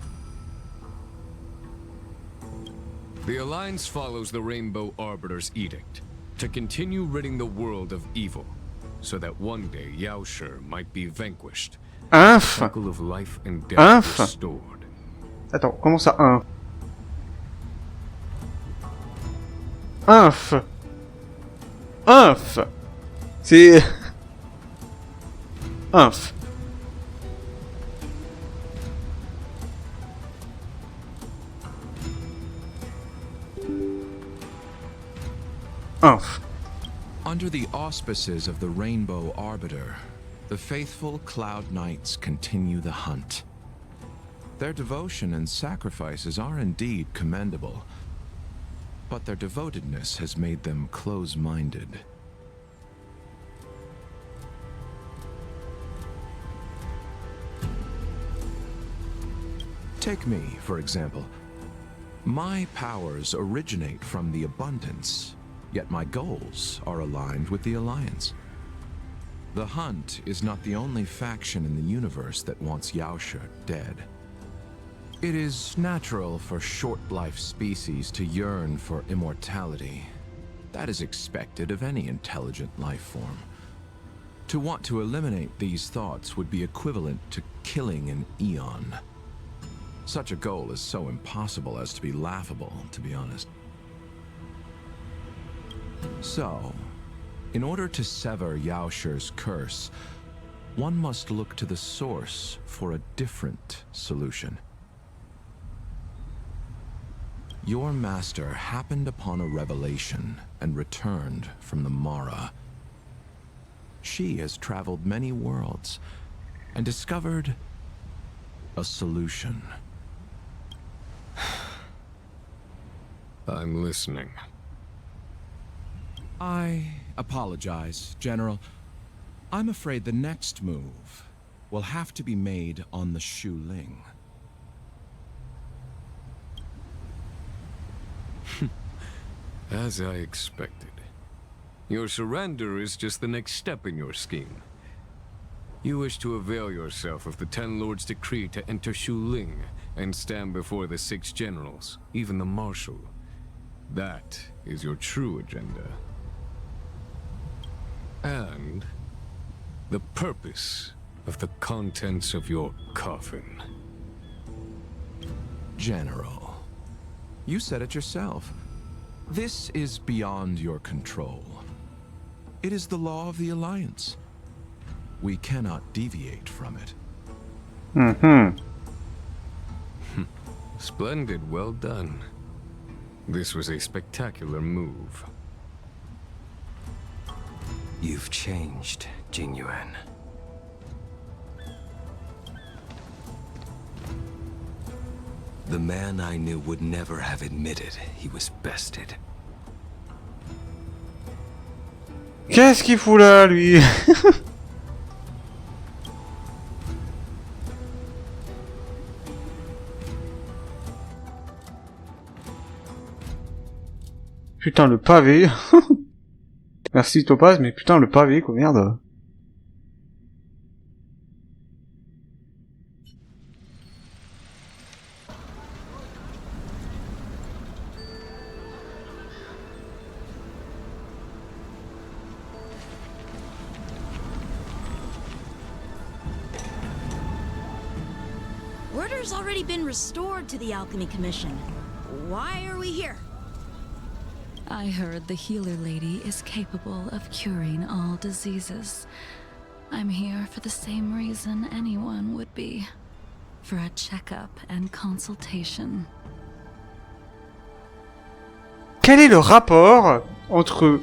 The Alliance follows the Rainbow Arbiter's edict to continue ridding the world of evil, so that one day Yaoshe might be vanquished, the cycle of life and death restored. Attends, comment ça, un? Inf. Inf. C'est... Inf. Inf. Under the auspices of the Rainbow Arbiter, the faithful Cloud Knights continue the hunt. Their devotion and sacrifices are indeed commendable, but their devotedness has made them close-minded. Take me, for example. My powers originate from the abundance, yet my goals are aligned with the Alliance. The Hunt is not the only faction in the universe that wants Yaoshe dead. It is natural for short-life species to yearn for immortality. That is expected of any intelligent life form. To want to eliminate these thoughts would be equivalent to killing an eon. Such a goal is so impossible as to be laughable, to be honest. So, in order to sever Yaoshe's curse, one must look to the source for a different solution. Your master happened upon a revelation and returned from the Mara. She has traveled many worlds and discovered a solution. I'm listening. I apologize, General. I'm afraid the next move will have to be made on the Shu Ling. As I expected. Your surrender is just the next step in your scheme. You wish to avail yourself of the Ten Lords' decree to enter Shu Ling and stand before the 6 generals, even the Marshal. That is your true agenda. And the purpose of the contents of your coffin. General, you said it yourself. This is beyond your control. It is the law of the Alliance. We cannot deviate from it. Splendid, well done. This was a spectacular move. You've changed, Jingyuan. The man I knew would never have admitted he was bested. Qu'est-ce qu'il fout là, lui? Putain, le pavé. Merci Topaz, mais putain, le pavé, quoi, merde. Order's already been restored to the Alchemy Commission. Why are we here? I heard the healer lady is capable of curing all diseases. I'm here for the same reason anyone would be. For a checkup and consultation. Quel est le rapport entre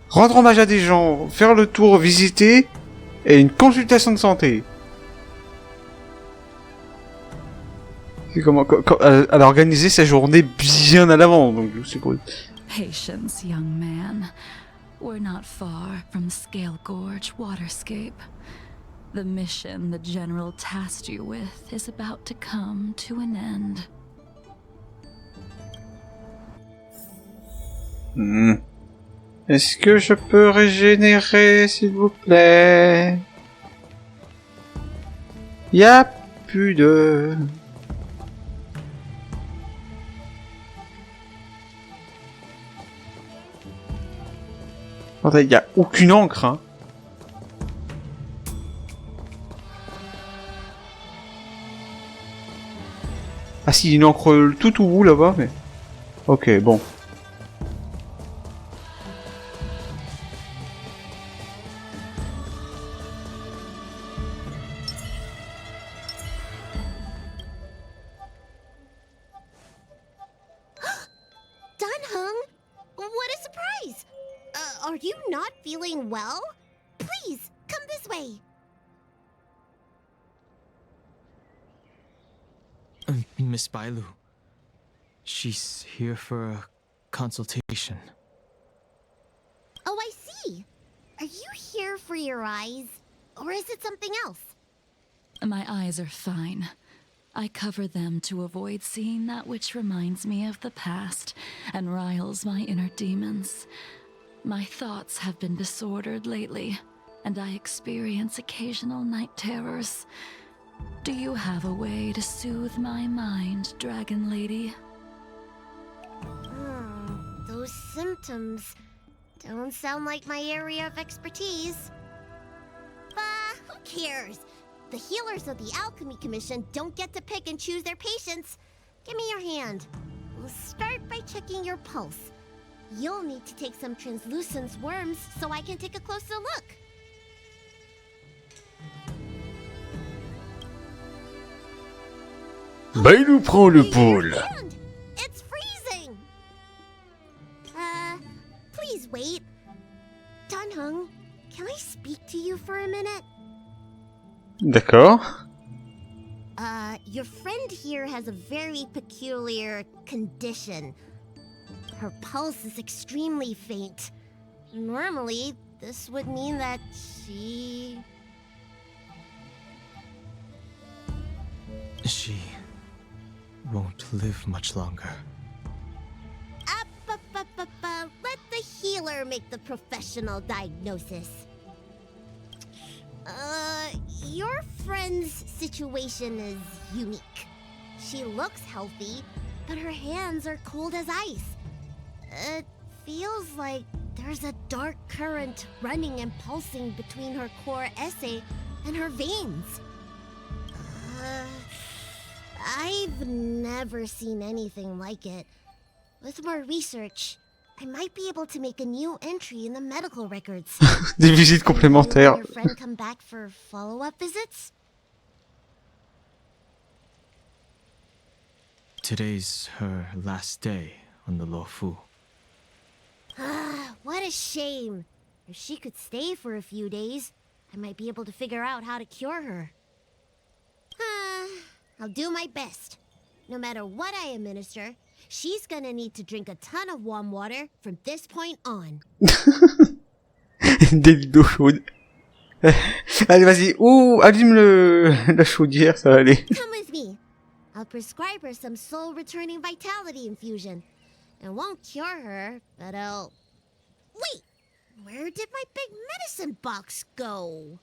rendre hommage à des gens, faire le tour, visiter, et une consultation de santé? C'est comment elle a organisé sa journée bien à l'avant, donc c'est cool. Patience, young man. We're not far from Scale Gorge Waterscape. The mission the General tasked you with is about to come to an end. Est-ce que je peux régénérer, s'il vous plaît? Y a plus de... Il y a aucune encre, hein. Ah si, une encre tout au bout là-bas, mais... Ok, bon. Are you not feeling well? Please, come this way. Miss Bailu. She's here for a consultation. Oh, I see. Are you here for your eyes? Or is it something else? My eyes are fine. I cover them to avoid seeing that which reminds me of the past and riles my inner demons. My thoughts have been disordered lately, and I experience occasional night terrors. Do you have a way to soothe my mind, Dragon Lady? Those symptoms don't sound like my area of expertise. Who cares? The healers of the Alchemy Commission don't get to pick and choose their patients. Give me your hand. We'll start by checking your pulse. You'll need to take some translucent worms so I can take a closer look. Bailu prend le pôle. It's freezing. Please wait. Dunhung, can I speak to you for a minute? D'accord. Your friend here has a very peculiar condition. Her pulse is extremely faint. Normally, this would mean that she won't live much longer. Let the healer make the professional diagnosis. Your friend's situation is unique. She looks healthy, but her hands are cold as ice. It feels like there's a dark current running and pulsing between her core esse and her veins. I've never seen anything like it. With more research, I might be able to make a new entry in the medical records. Des visites complémentaires. Will your friend come back for follow-up visits? Today's her last day on the Luofu. What a shame. If she could stay for a few days, I might be able to figure out how to cure her. I'll do my best. No matter what I administer, she's gonna need to drink a ton of warm water from this point on. Des d'eau chaude. Allez, vas-y. Ouh, allume la chaudière, ça va aller. Come with me. I'll prescribe her some soul-returning vitality infusion. It won't cure her, but it'll... Wait! Where did my big medicine box go?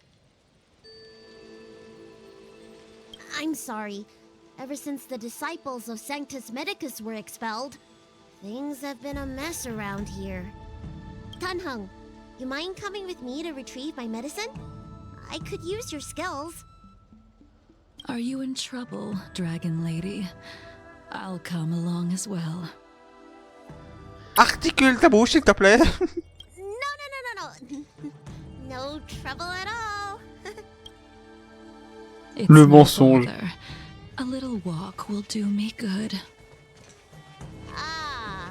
I'm sorry. Ever since the disciples of Sanctus Medicus were expelled, things have been a mess around here. Tanhung, you mind coming with me to retrieve my medicine? I could use your skills. Are you in trouble, Dragon Lady? I'll come along as well. Articule ta bouche, s'il te plaît. No. No trouble at all. It's Le my mensonge. father. A little walk will do me good. Ah.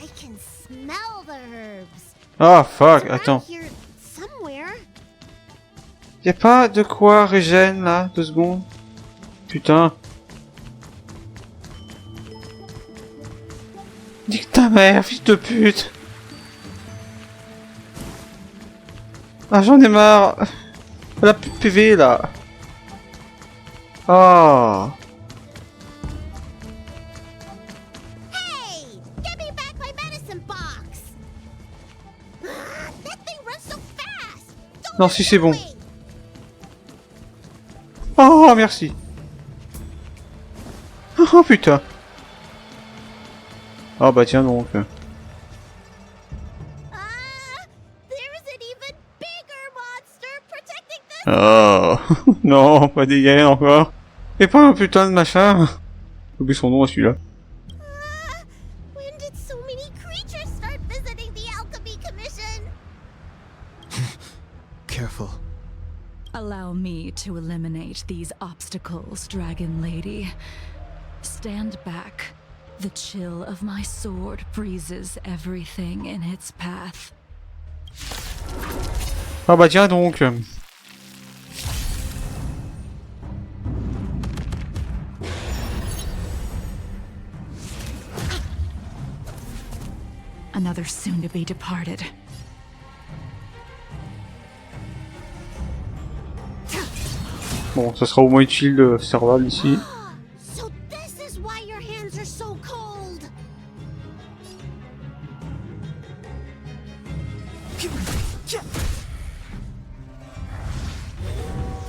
I can smell the herbs. Ah, fuck, It's around attends. here somewhere. Y'a pas de quoi régène, là? 2 secondes. Putain. Nique ta mère, fils de pute. Ah, j'en ai marre. Elle a plus de PV, là. Ah. Hey! Give me back my medicine box! That thing runs so fast! Non, si c'est bon. Oh, merci. Oh, putain. Ah, bah tiens donc. There's an even bigger monster protecting this. Oh. Non, pas des hyènes encore. Et pas un putain de machin. J'ai oublié son nom à celui-là. When did so many creatures start visiting the Alchemy Commission? Careful. Allow me to eliminate these obstacles, Dragon Lady. Stand back. The chill of my sword freezes everything in its path. Ah bah tiens donc. Another soon-to-be departed. Bon, ça sera au moins utile de serval ici. So this is why your hands are so cold.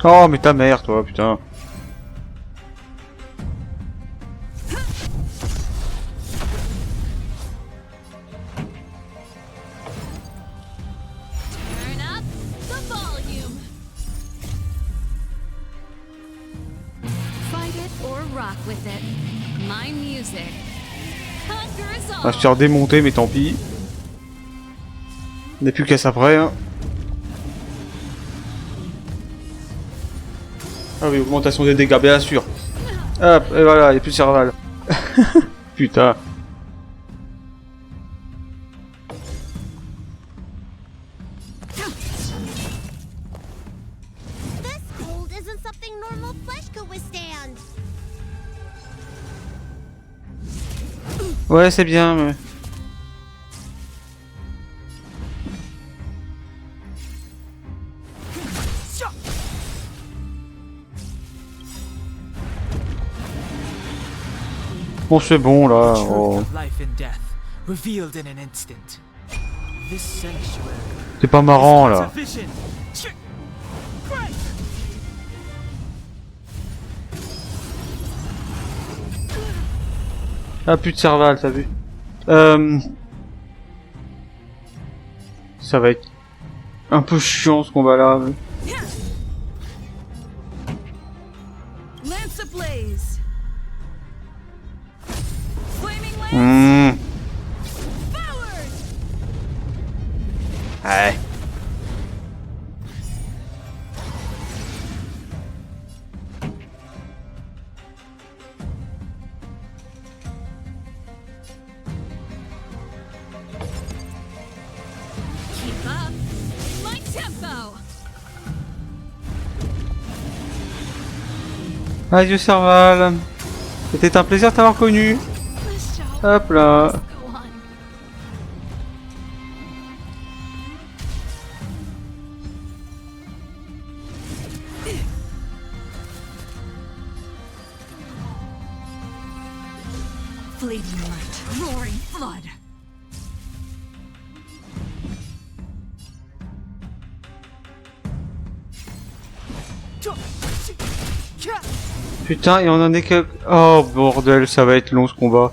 Oh, mais ta mère, toi, putain. Turn up the volume. Fight it or rock with it. My music. Conquers all. Ah, je t'ai redémonté, mais tant pis. On n'est plus qu'à ça près, hein. Ah oui, augmentation des dégâts, bien sûr. Hop, et voilà, il n'y a plus de serval. Putain. This cold isn't something normal flesh could withstand. Ouais, c'est bien, mais... Bon, c'est bon, là. The truth Oh. of life and death, revealed in an instant. This sanctuary C'est pas marrant, is but là. a vision. Great! Ah, plus de serval, t'as vu. Ça va être un peu chiant, ce combat-là. mais- Lance ablaze. Flaming lance. Mmh. Forward. Ouais. Keep up. My tempo. Adieu, serval. C'était un plaisir de t'avoir connu. Hop là. Go on. flood. Putain, et on en est que... Oh bordel, ça va être long ce combat.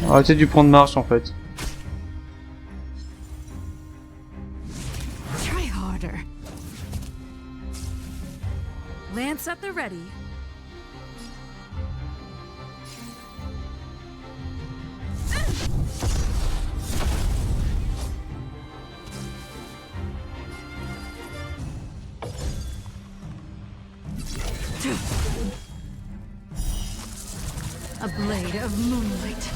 Arrêtez dû prendre marche en fait. Try harder. Lance at the ready. A blade of moonlight.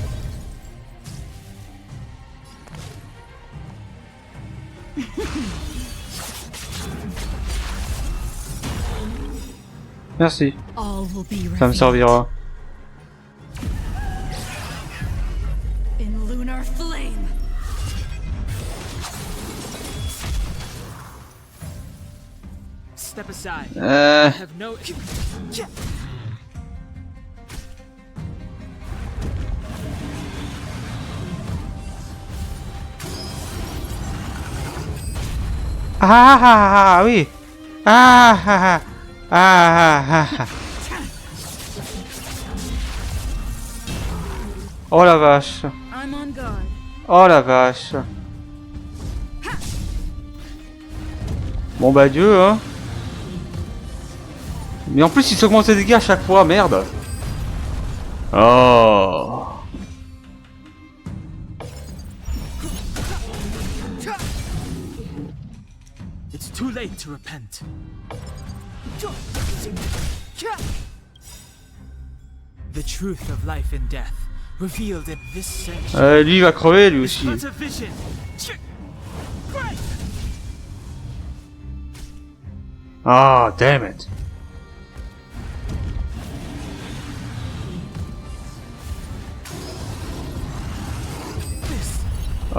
Merci. All will be Ça me servira. in lunar flame. Step aside. I have no. Ah ah ah oui. Ah ah ah ah ah. Oh la vache. I'm on guard. Oh la vache. Bon bah Dieu hein. Mais en plus il s'augmente ses dégâts à chaque fois, merde. Oh. It's too late to repent. The truth of life and death, revealed in this century. Lui il va crever lui aussi. But a vision. Ah, damn it.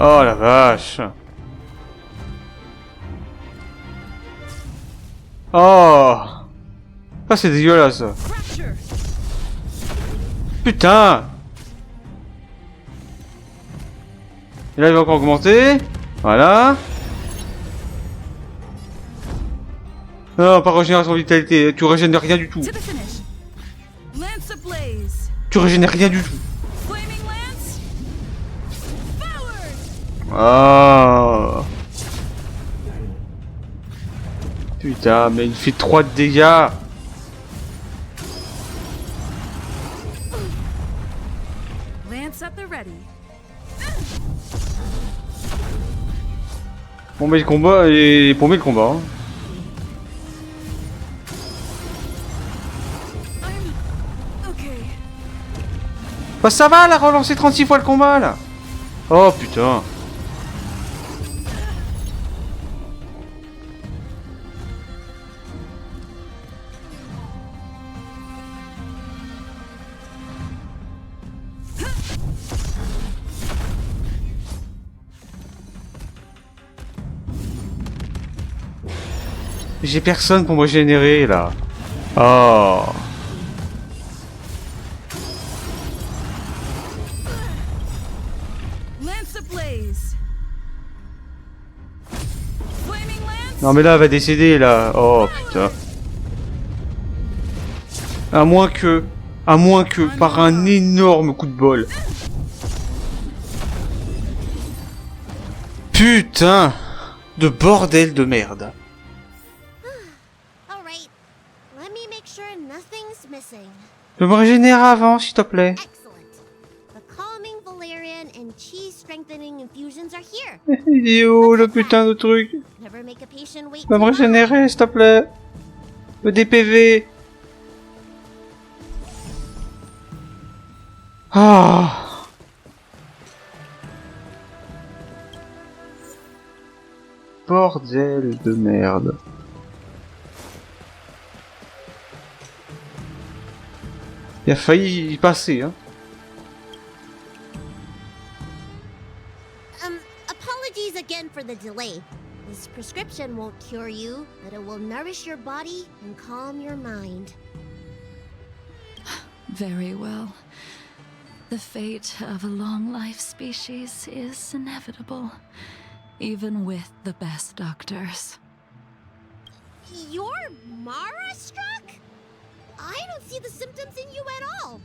Oh la vache. Oh. Ah, c'est dégueulasse. Putain. Et là il va encore augmenter. Voilà. Non, pas régénération de vitalité, tu régénères rien du tout. Tu régénères rien du tout. Ah. Putain, mais il fait 3 de dégâts. Bon mais le combat est paumé le combat. Hein. Bah ça va, elle a relancé 36 fois le combat là. Oh putain. J'ai personne pour me régénérer là. Oh. Non mais là elle va décéder là. Oh putain. À moins que par un énorme coup de bol. Putain de bordel de merde. Je me régénère avant s'il te plaît. Vidéo, le putain de truc. Va me régénérer s'il te plaît. Le DPV. Ah. Bordel de merde. Il a failli y passer, hein. Apologies again for the delay. This prescription won't cure you, but it will nourish your body and calm your mind. Very well. The fate of a long-life species is inevitable, even with the best doctors. You're Mara-struck? I don't see the symptoms in you at all.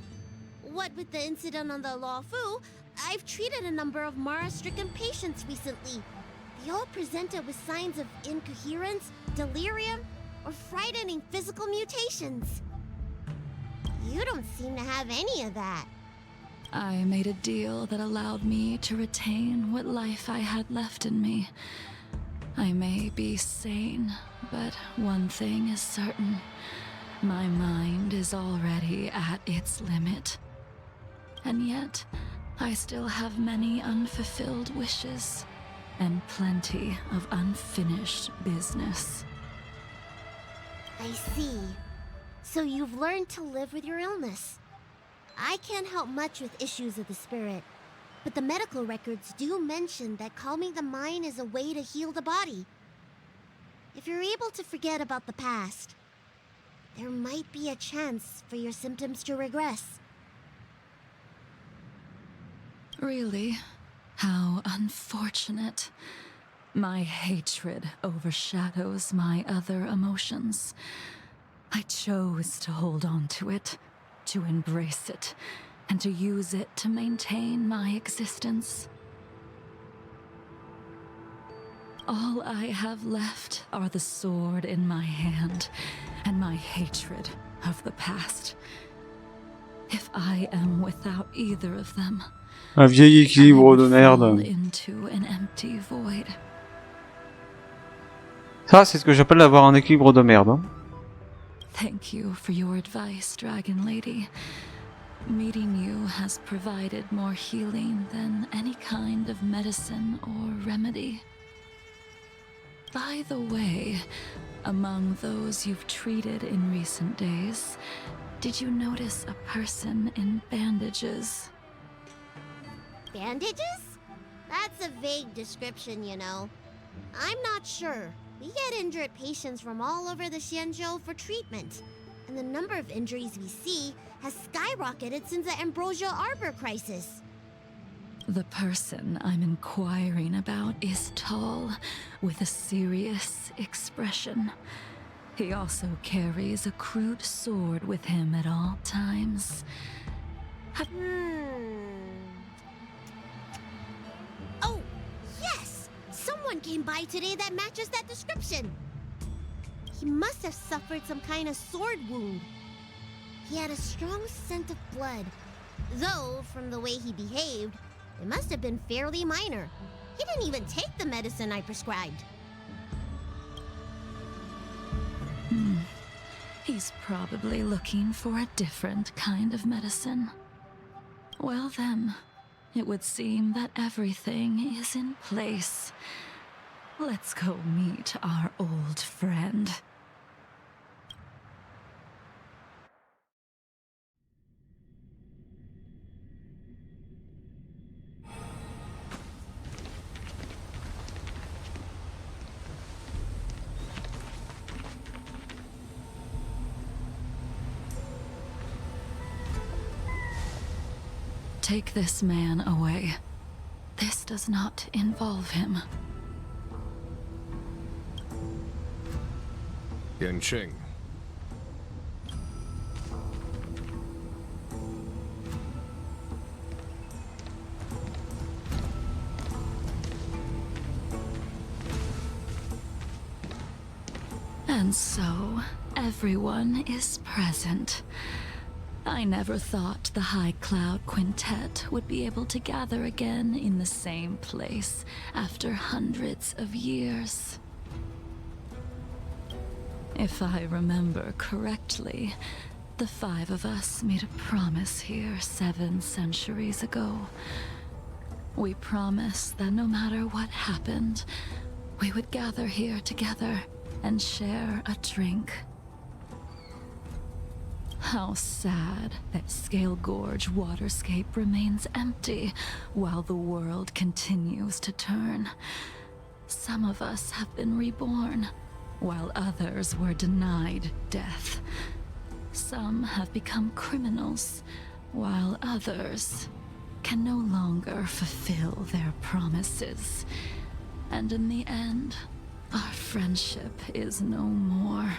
What with the incident on the Law Fu, I've treated a number of Mara-stricken patients recently. They all presented with signs of incoherence, delirium, or frightening physical mutations. You don't seem to have any of that. I made a deal that allowed me to retain what life I had left in me. I may be sane, but one thing is certain. My mind is already at its limit. And yet, I still have many unfulfilled wishes, and plenty of unfinished business. I see. So you've learned to live with your illness. I can't help much with issues of the spirit, but the medical records do mention that calming the mind is a way to heal the body. If you're able to forget about the past, there might be a chance for your symptoms to regress. Really? How unfortunate. My hatred overshadows my other emotions. I chose to hold on to it, to embrace it, and to use it to maintain my existence. All I have left are the sword in my hand and my hatred of the past. If I am without either of them, Un vieil équilibre de merde. into an empty void. Ça, c'est ce que j'appelle avoir un équilibre de merde. Hein. Thank you for your advice, Dragon Lady. Meeting you has provided more healing than any kind of medicine or remedy. By the way, among those you've treated in recent days, did you notice a person in bandages? Bandages? That's a vague description, you know. I'm not sure. We get injured patients from all over the Xianzhou for treatment, and the number of injuries we see has skyrocketed since the Ambrosial Arbor crisis. The person I'm inquiring about is tall, with a serious expression. He also carries a crude sword with him at all times. Oh, yes! Someone came by today that matches that description. He must have suffered some kind of sword wound. He had a strong scent of blood, though from the way he behaved, it must have been fairly minor. He didn't even take the medicine I prescribed. He's probably looking for a different kind of medicine. Well then, it would seem that everything is in place. Let's go meet our old friend. Take this man away. This does not involve him. Yanqing. And so, everyone is present. I never thought the High Cloud Quintet would be able to gather again in the same place after hundreds of years. If I remember correctly, the five of us made a promise here 7 centuries ago. We promised that no matter what happened, we would gather here together and share a drink. How sad that Scale Gorge waterscape remains empty while the world continues to turn. Some of us have been reborn, while others were denied death. Some have become criminals, while others can no longer fulfill their promises. And in the end, our friendship is no more.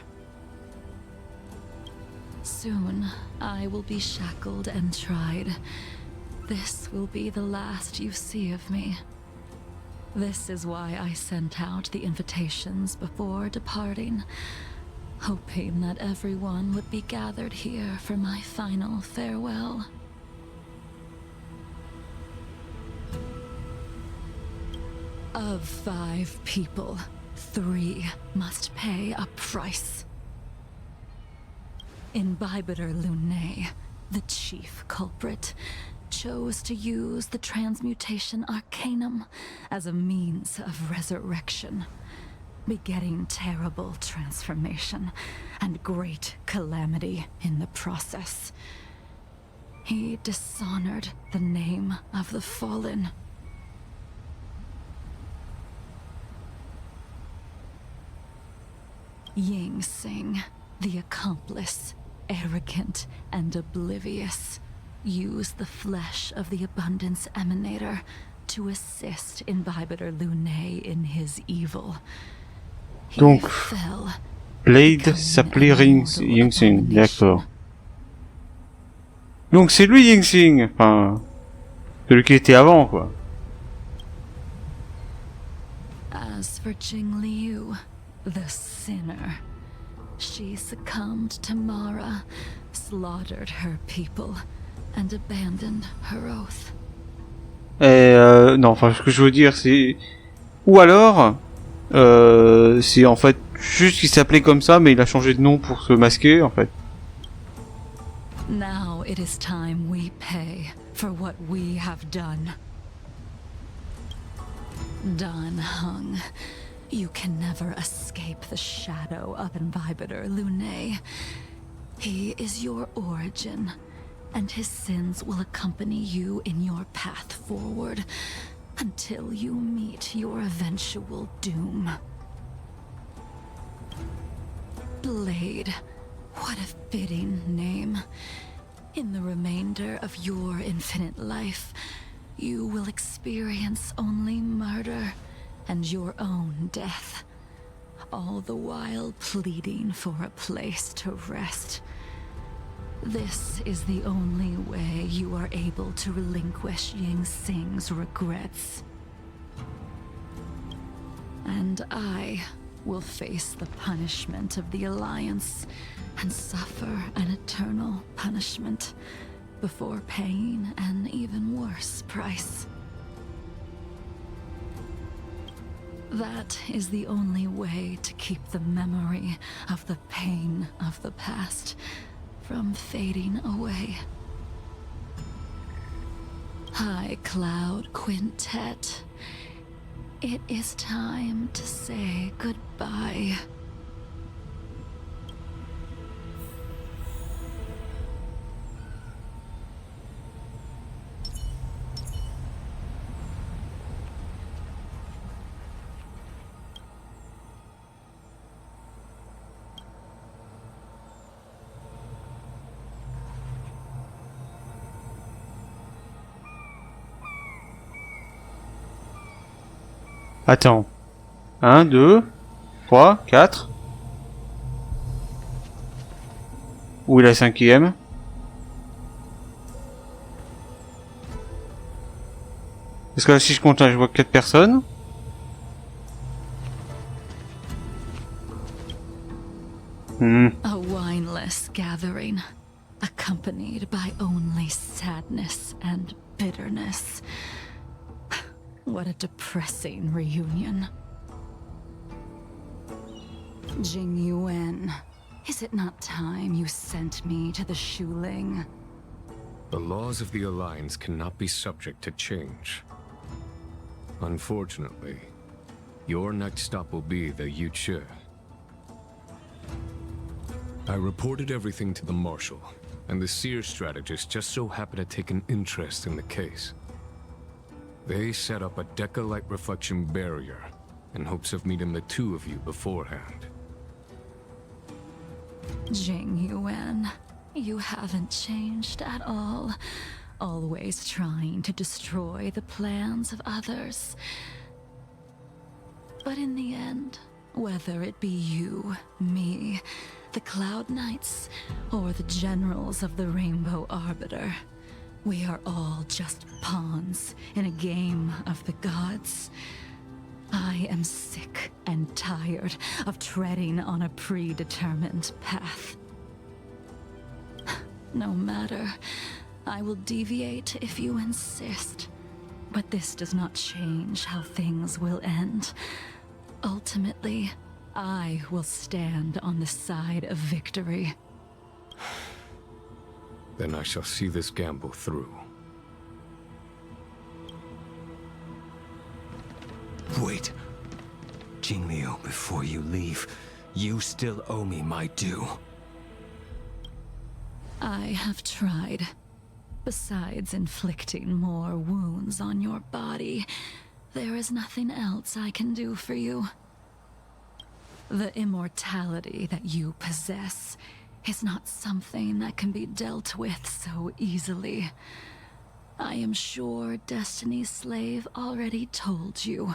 Soon, I will be shackled and tried. This will be the last you see of me. This is why I sent out the invitations before departing, hoping that everyone would be gathered here for my final farewell. Of 5 people, 3 must pay a price. Imbibitor Luné, the chief culprit, chose to use the transmutation arcanum as a means of resurrection, begetting terrible transformation and great calamity in the process. He dishonored the name of the fallen. Ying Sing, the accomplice, arrogant and oblivious, used the flesh of the Abundance Emanator to assist Imbibitor Luné in his evil. Donc, Blade s'appelait Ying Sing, d'accord. Donc c'est lui Ying Sing, enfin, celui qui était avant, quoi. As for Jing Liu, the sinner, she succumbed to Mara, slaughtered her people, and abandoned her oath. Non, enfin, ce que je veux dire, c'est... Ou alors, c'est en fait juste qu'il s'appelait comme ça, mais il a changé de nom pour se masquer, en fait. Now it is time we pay for what we have done. Dan Heng, you can never escape the shadow of Imbibitor Luné. He is your origin, and his sins will accompany you in your path forward until you meet your eventual doom. Blade, what a fitting name. In the remainder of your infinite life, you will experience only murder and your own death, all the while pleading for a place to rest. This is the only way you are able to relinquish Ying Sing's regrets. And I will face the punishment of the Alliance and suffer an eternal punishment before paying an even worse price. That is the only way to keep the memory of the pain of the past from fading away. High Cloud Quintet, it is time to say goodbye. Attends. 1, 2, 3, 4. Où est la 5e? Parce que là, si je compte, là, je vois 4 personnes. A wineless gathering, accompanied by only sadness and bitterness. What a depressing reunion. Jing Yuan, is it not time you sent me to the Shuling? The laws of the Alliance cannot be subject to change. Unfortunately, your next stop will be the Yuchi. I reported everything to the Marshal, and the Seer strategist just so happened to take an interest in the case. They set up a Deca-light reflection barrier in hopes of meeting the two of you beforehand. Jing Yuan, You haven't changed at all. Always trying to destroy the plans of others. But in the end, whether it be you, me, the Cloud Knights, or the generals of the Rainbow Arbiter, we are all just pawns in a game of the gods. I am sick and tired of treading on a predetermined path. No matter, I will deviate if you insist. But this does not change how things will end. Ultimately, I will stand on the side of victory. Then I shall see this gamble through. Wait. Jingliu, before you leave, you still owe me my due. I have tried. Besides inflicting more wounds on your body, there is nothing else I can do for you. The immortality that you possess is not something that can be dealt with so easily. I am sure Destiny's Slave already told you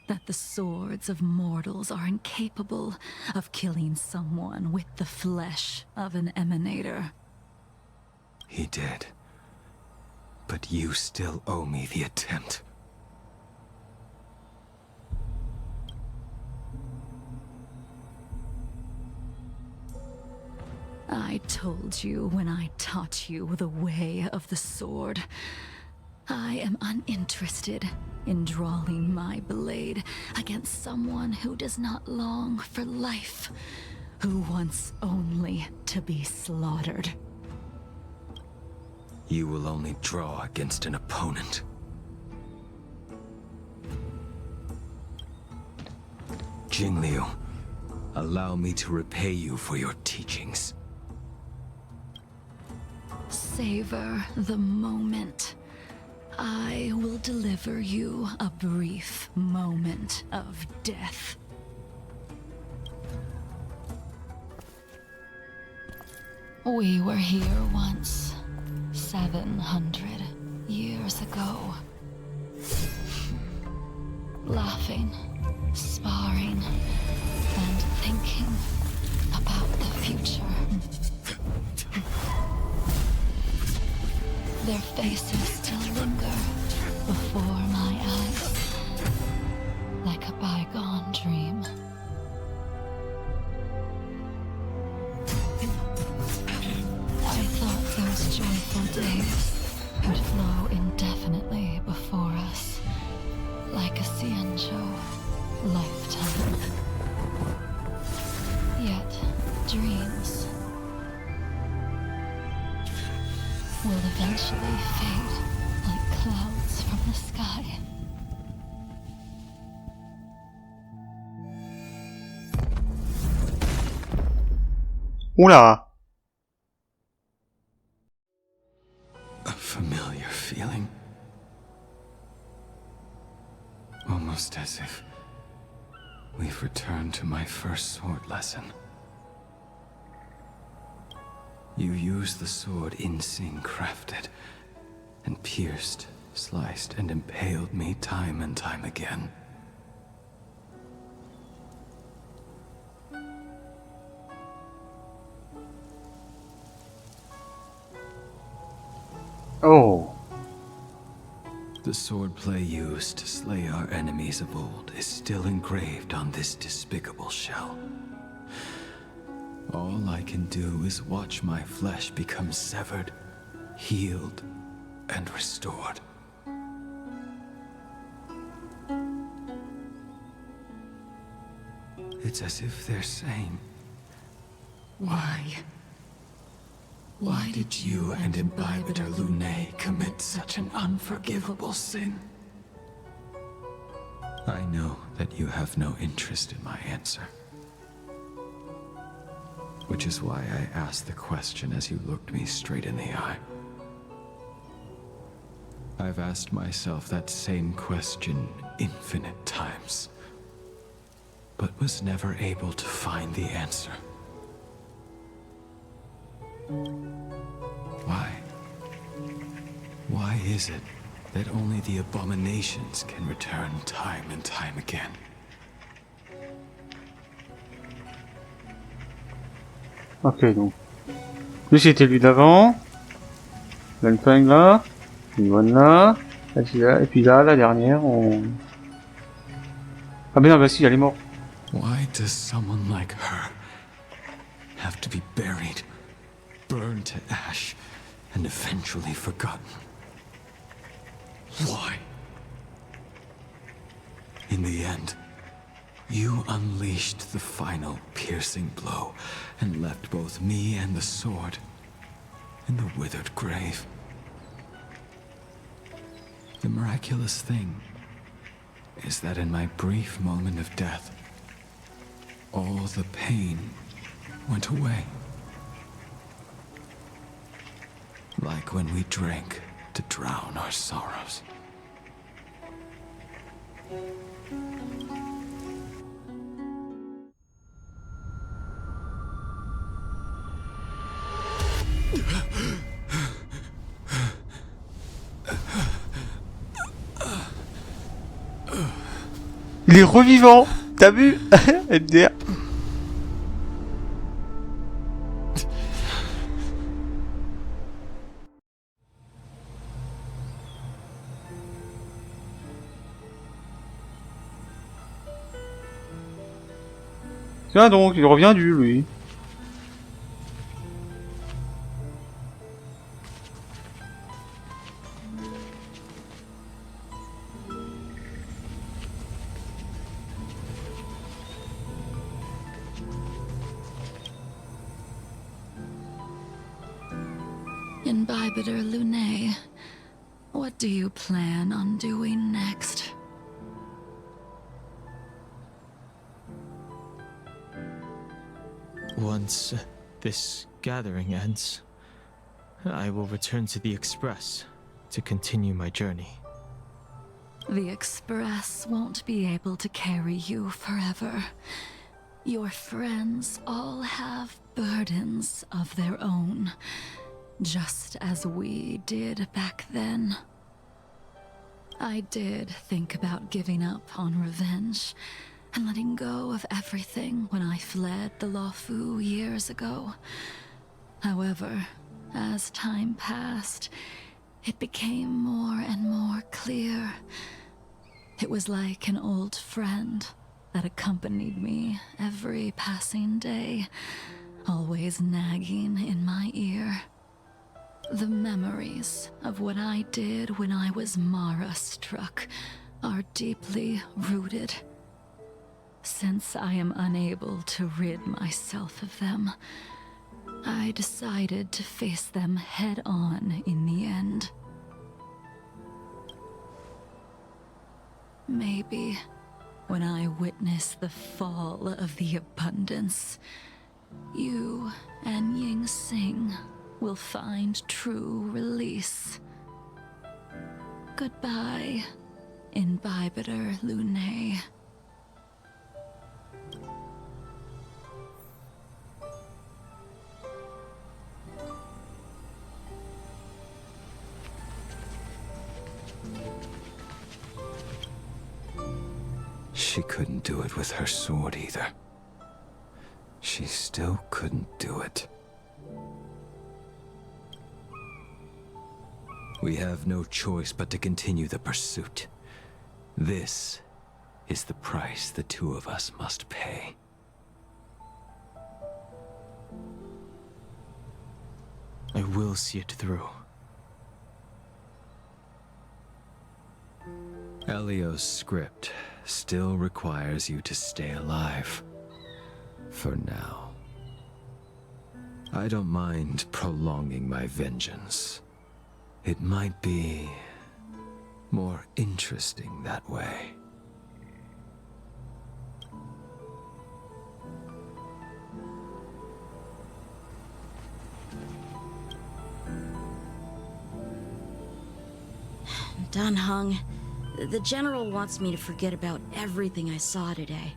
that the swords of mortals are incapable of killing someone with the flesh of an emanator. He did. But you still owe me the attempt. I told you when I taught you the way of the sword. I am uninterested in drawing my blade against someone who does not long for life, who wants only to be slaughtered. You will only draw against an opponent. Jingliu, allow me to repay you for your teachings. Savor the moment. I will deliver you a brief moment of death. We were here once, 700 years ago. Laughing, sparring, and thinking about the future. Their faces still linger before my eyes, like a bygone dream. I thought those joyful days would flow indefinitely before us, like a Cienjo lifetime. Yet, dreams will eventually fade like clouds from the sky. Oula! A familiar feeling. Almost as if we've returned to my first sword lesson. You used the sword Insing crafted, and pierced, sliced, and impaled me time and time again. Oh. The swordplay used to slay our enemies of old is still engraved on this despicable shell. All I can do is watch my flesh become severed, healed, and restored. It's as if they're saying, Why? Why did you and Imbibitor Luné commit such an unforgivable sin? I know that you have no interest in my answer. Which is why I asked the question as you looked me straight in the eye. I've asked myself that same question infinite times, but was never able to find the answer. Why is it that only the abominations can return time and time again? Ok, donc. Lui, c'était lui d'avant. Là, une flingue là. Une bonne là. Et puis là, la dernière, on... Ah ben non, bah si, elle est morte. Why does someone like her have to be buried, burned to ash, and eventually forgotten? Why? In the end, you unleashed the final piercing blow and left both me and the sword in the withered grave. The miraculous thing is that in my brief moment of death, all the pain went away. Like when we drank to drown our sorrows. Il est revivant. T'as vu? MDR. Tiens donc, il revient du lui. Enregistré, Lunay, what do you plan on doing next? Once this gathering ends, I will return to the Express to continue my journey. The Express won't be able to carry you forever. Your friends all have burdens of their own, just as we did back then. I did think about giving up on revenge and letting go of everything when I fled the Luofu years ago. However, as time passed, it became more and more clear. It was like an old friend that accompanied me every passing day, always nagging in my ear. The memories of what I did when I was Mara-struck are deeply rooted. Since I am unable to rid myself of them, I decided to face them head-on in the end. Maybe when I witness the fall of the abundance, you and Ying Sing will find true release. Goodbye, Enregistré Lunay. She couldn't do it with her sword either. She still couldn't do it. We have no choice but to continue the pursuit. This is the price the two of us must pay. I will see it through. Elio's script still requires you to stay alive. For now. I don't mind prolonging my vengeance. It might be more interesting that way. Dan Heng, the General wants me to forget about everything I saw today.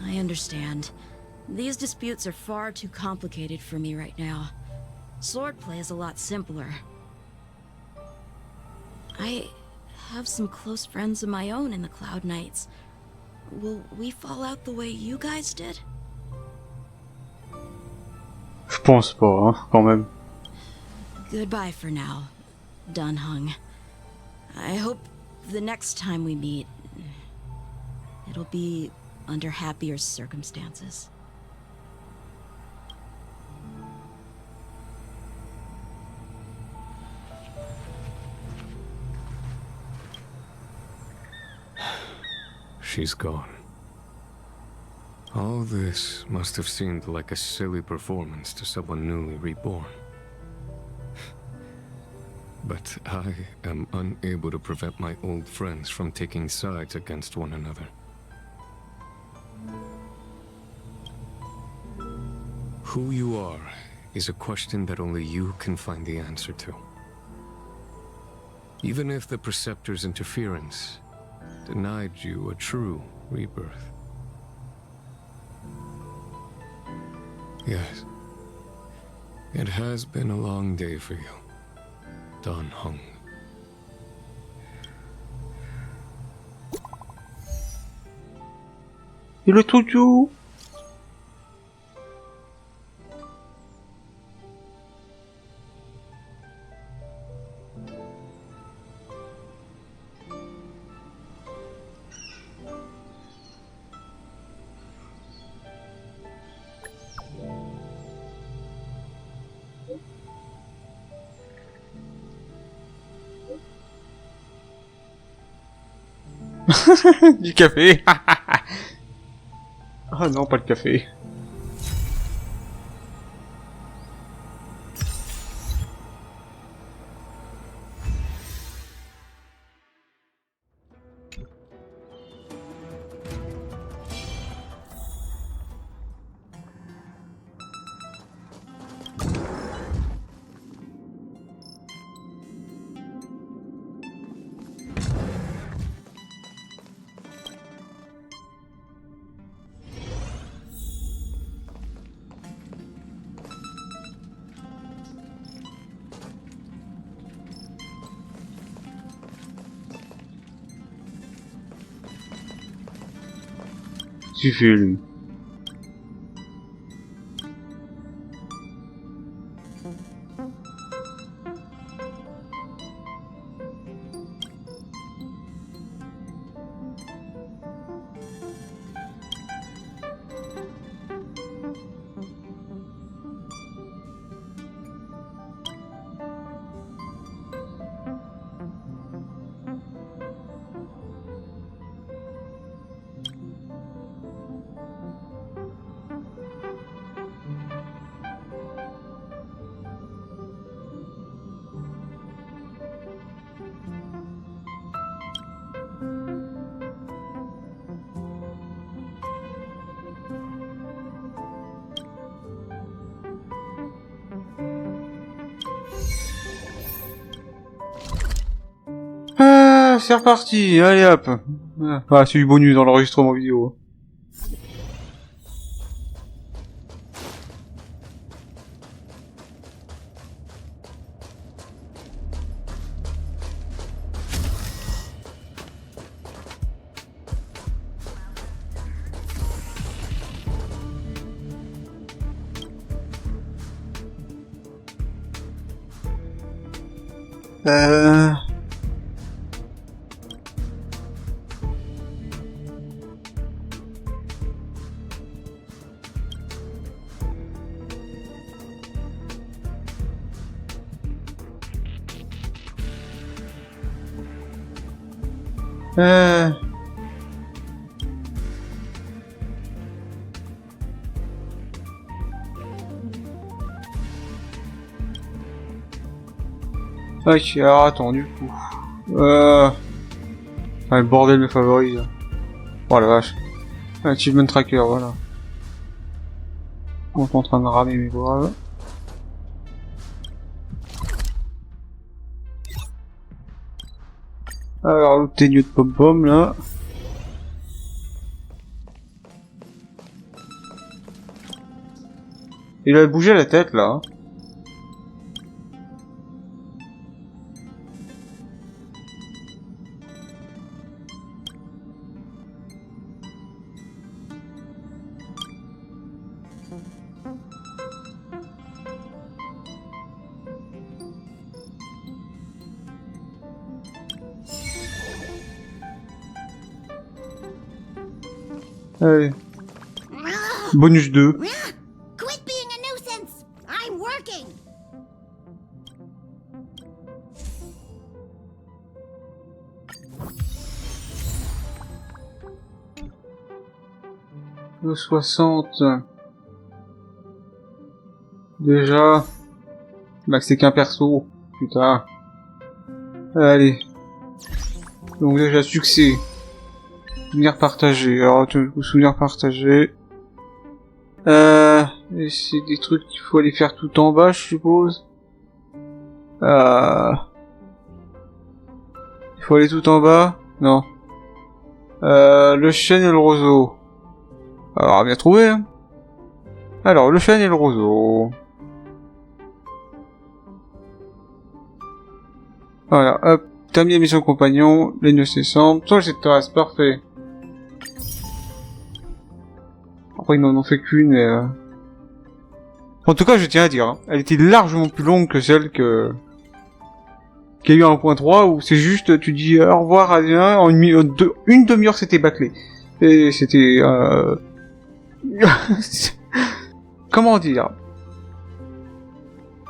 I understand. These disputes are far too complicated for me right now. Swordplay is a lot simpler. I have some close friends of my own in the Cloud Knights. Will we fall out the way you guys did? Je pense pas, hein, quand même. Goodbye for now, Dunhung. I hope the next time we meet, it'll be under happier circumstances. She's gone. All this must have seemed like a silly performance to someone newly reborn. But I am unable to prevent my old friends from taking sides against one another. Who you are is a question that only you can find the answer to. Even if the Preceptor's interference denied you a true rebirth. Yes. It has been a long day for you, Dunhung. Et le toutou. Du café. Ah non, pas le café. Tu filmes. Ah, c'est reparti, allez hop. Ah, c'est du bonus dans l'enregistrement vidéo. Ok, alors attends, du coup. Ah, le bordel me favorise. Oh la vache. Achievement tracker, voilà. On est en train de ramer mes graves. Alors, le ténieux de pom-pom, là. Il a bougé la tête, là. Allez. Bonus 2. Quit being a nuisance! I'm working! Le 60. Déjà. Bah c'est qu'un perso. Putain. Allez. Donc déjà succès. Souvenir partagé. Alors, souvenir partagé. Et c'est des trucs qu'il faut aller faire tout en bas, je suppose. Il faut aller tout en bas? Non. Le chêne et le roseau. Alors, bien trouvé, hein. Alors, le chêne et le roseau. Voilà, hop. Terminer mission compagnon, les nœuds s'essemblent. Toi, j'ai de trace, parfait. Après, ils n'en ont fait qu'une, mais... En tout cas, je tiens à dire, hein, elle était largement plus longue que celle qu'il y a eu 1.3, où c'est juste, tu dis au revoir à un, en une demi-heure, c'était bâclé. Et c'était... Comment dire?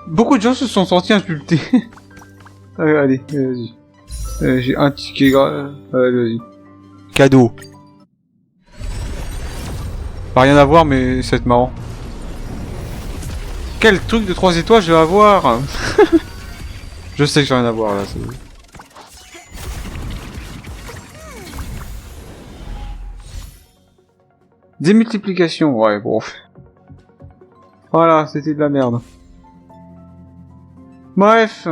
Beaucoup de gens se sont sentis insultés. Allez, vas-y. J'ai un ticket grave. Allez, vas-y. Cadeau. Pas rien à voir, mais ça va être marrant. Quel truc de 3 étoiles je vais avoir? Je sais que j'ai rien à voir là. Démultiplication, ouais, bon. Voilà, c'était de la merde. Bref.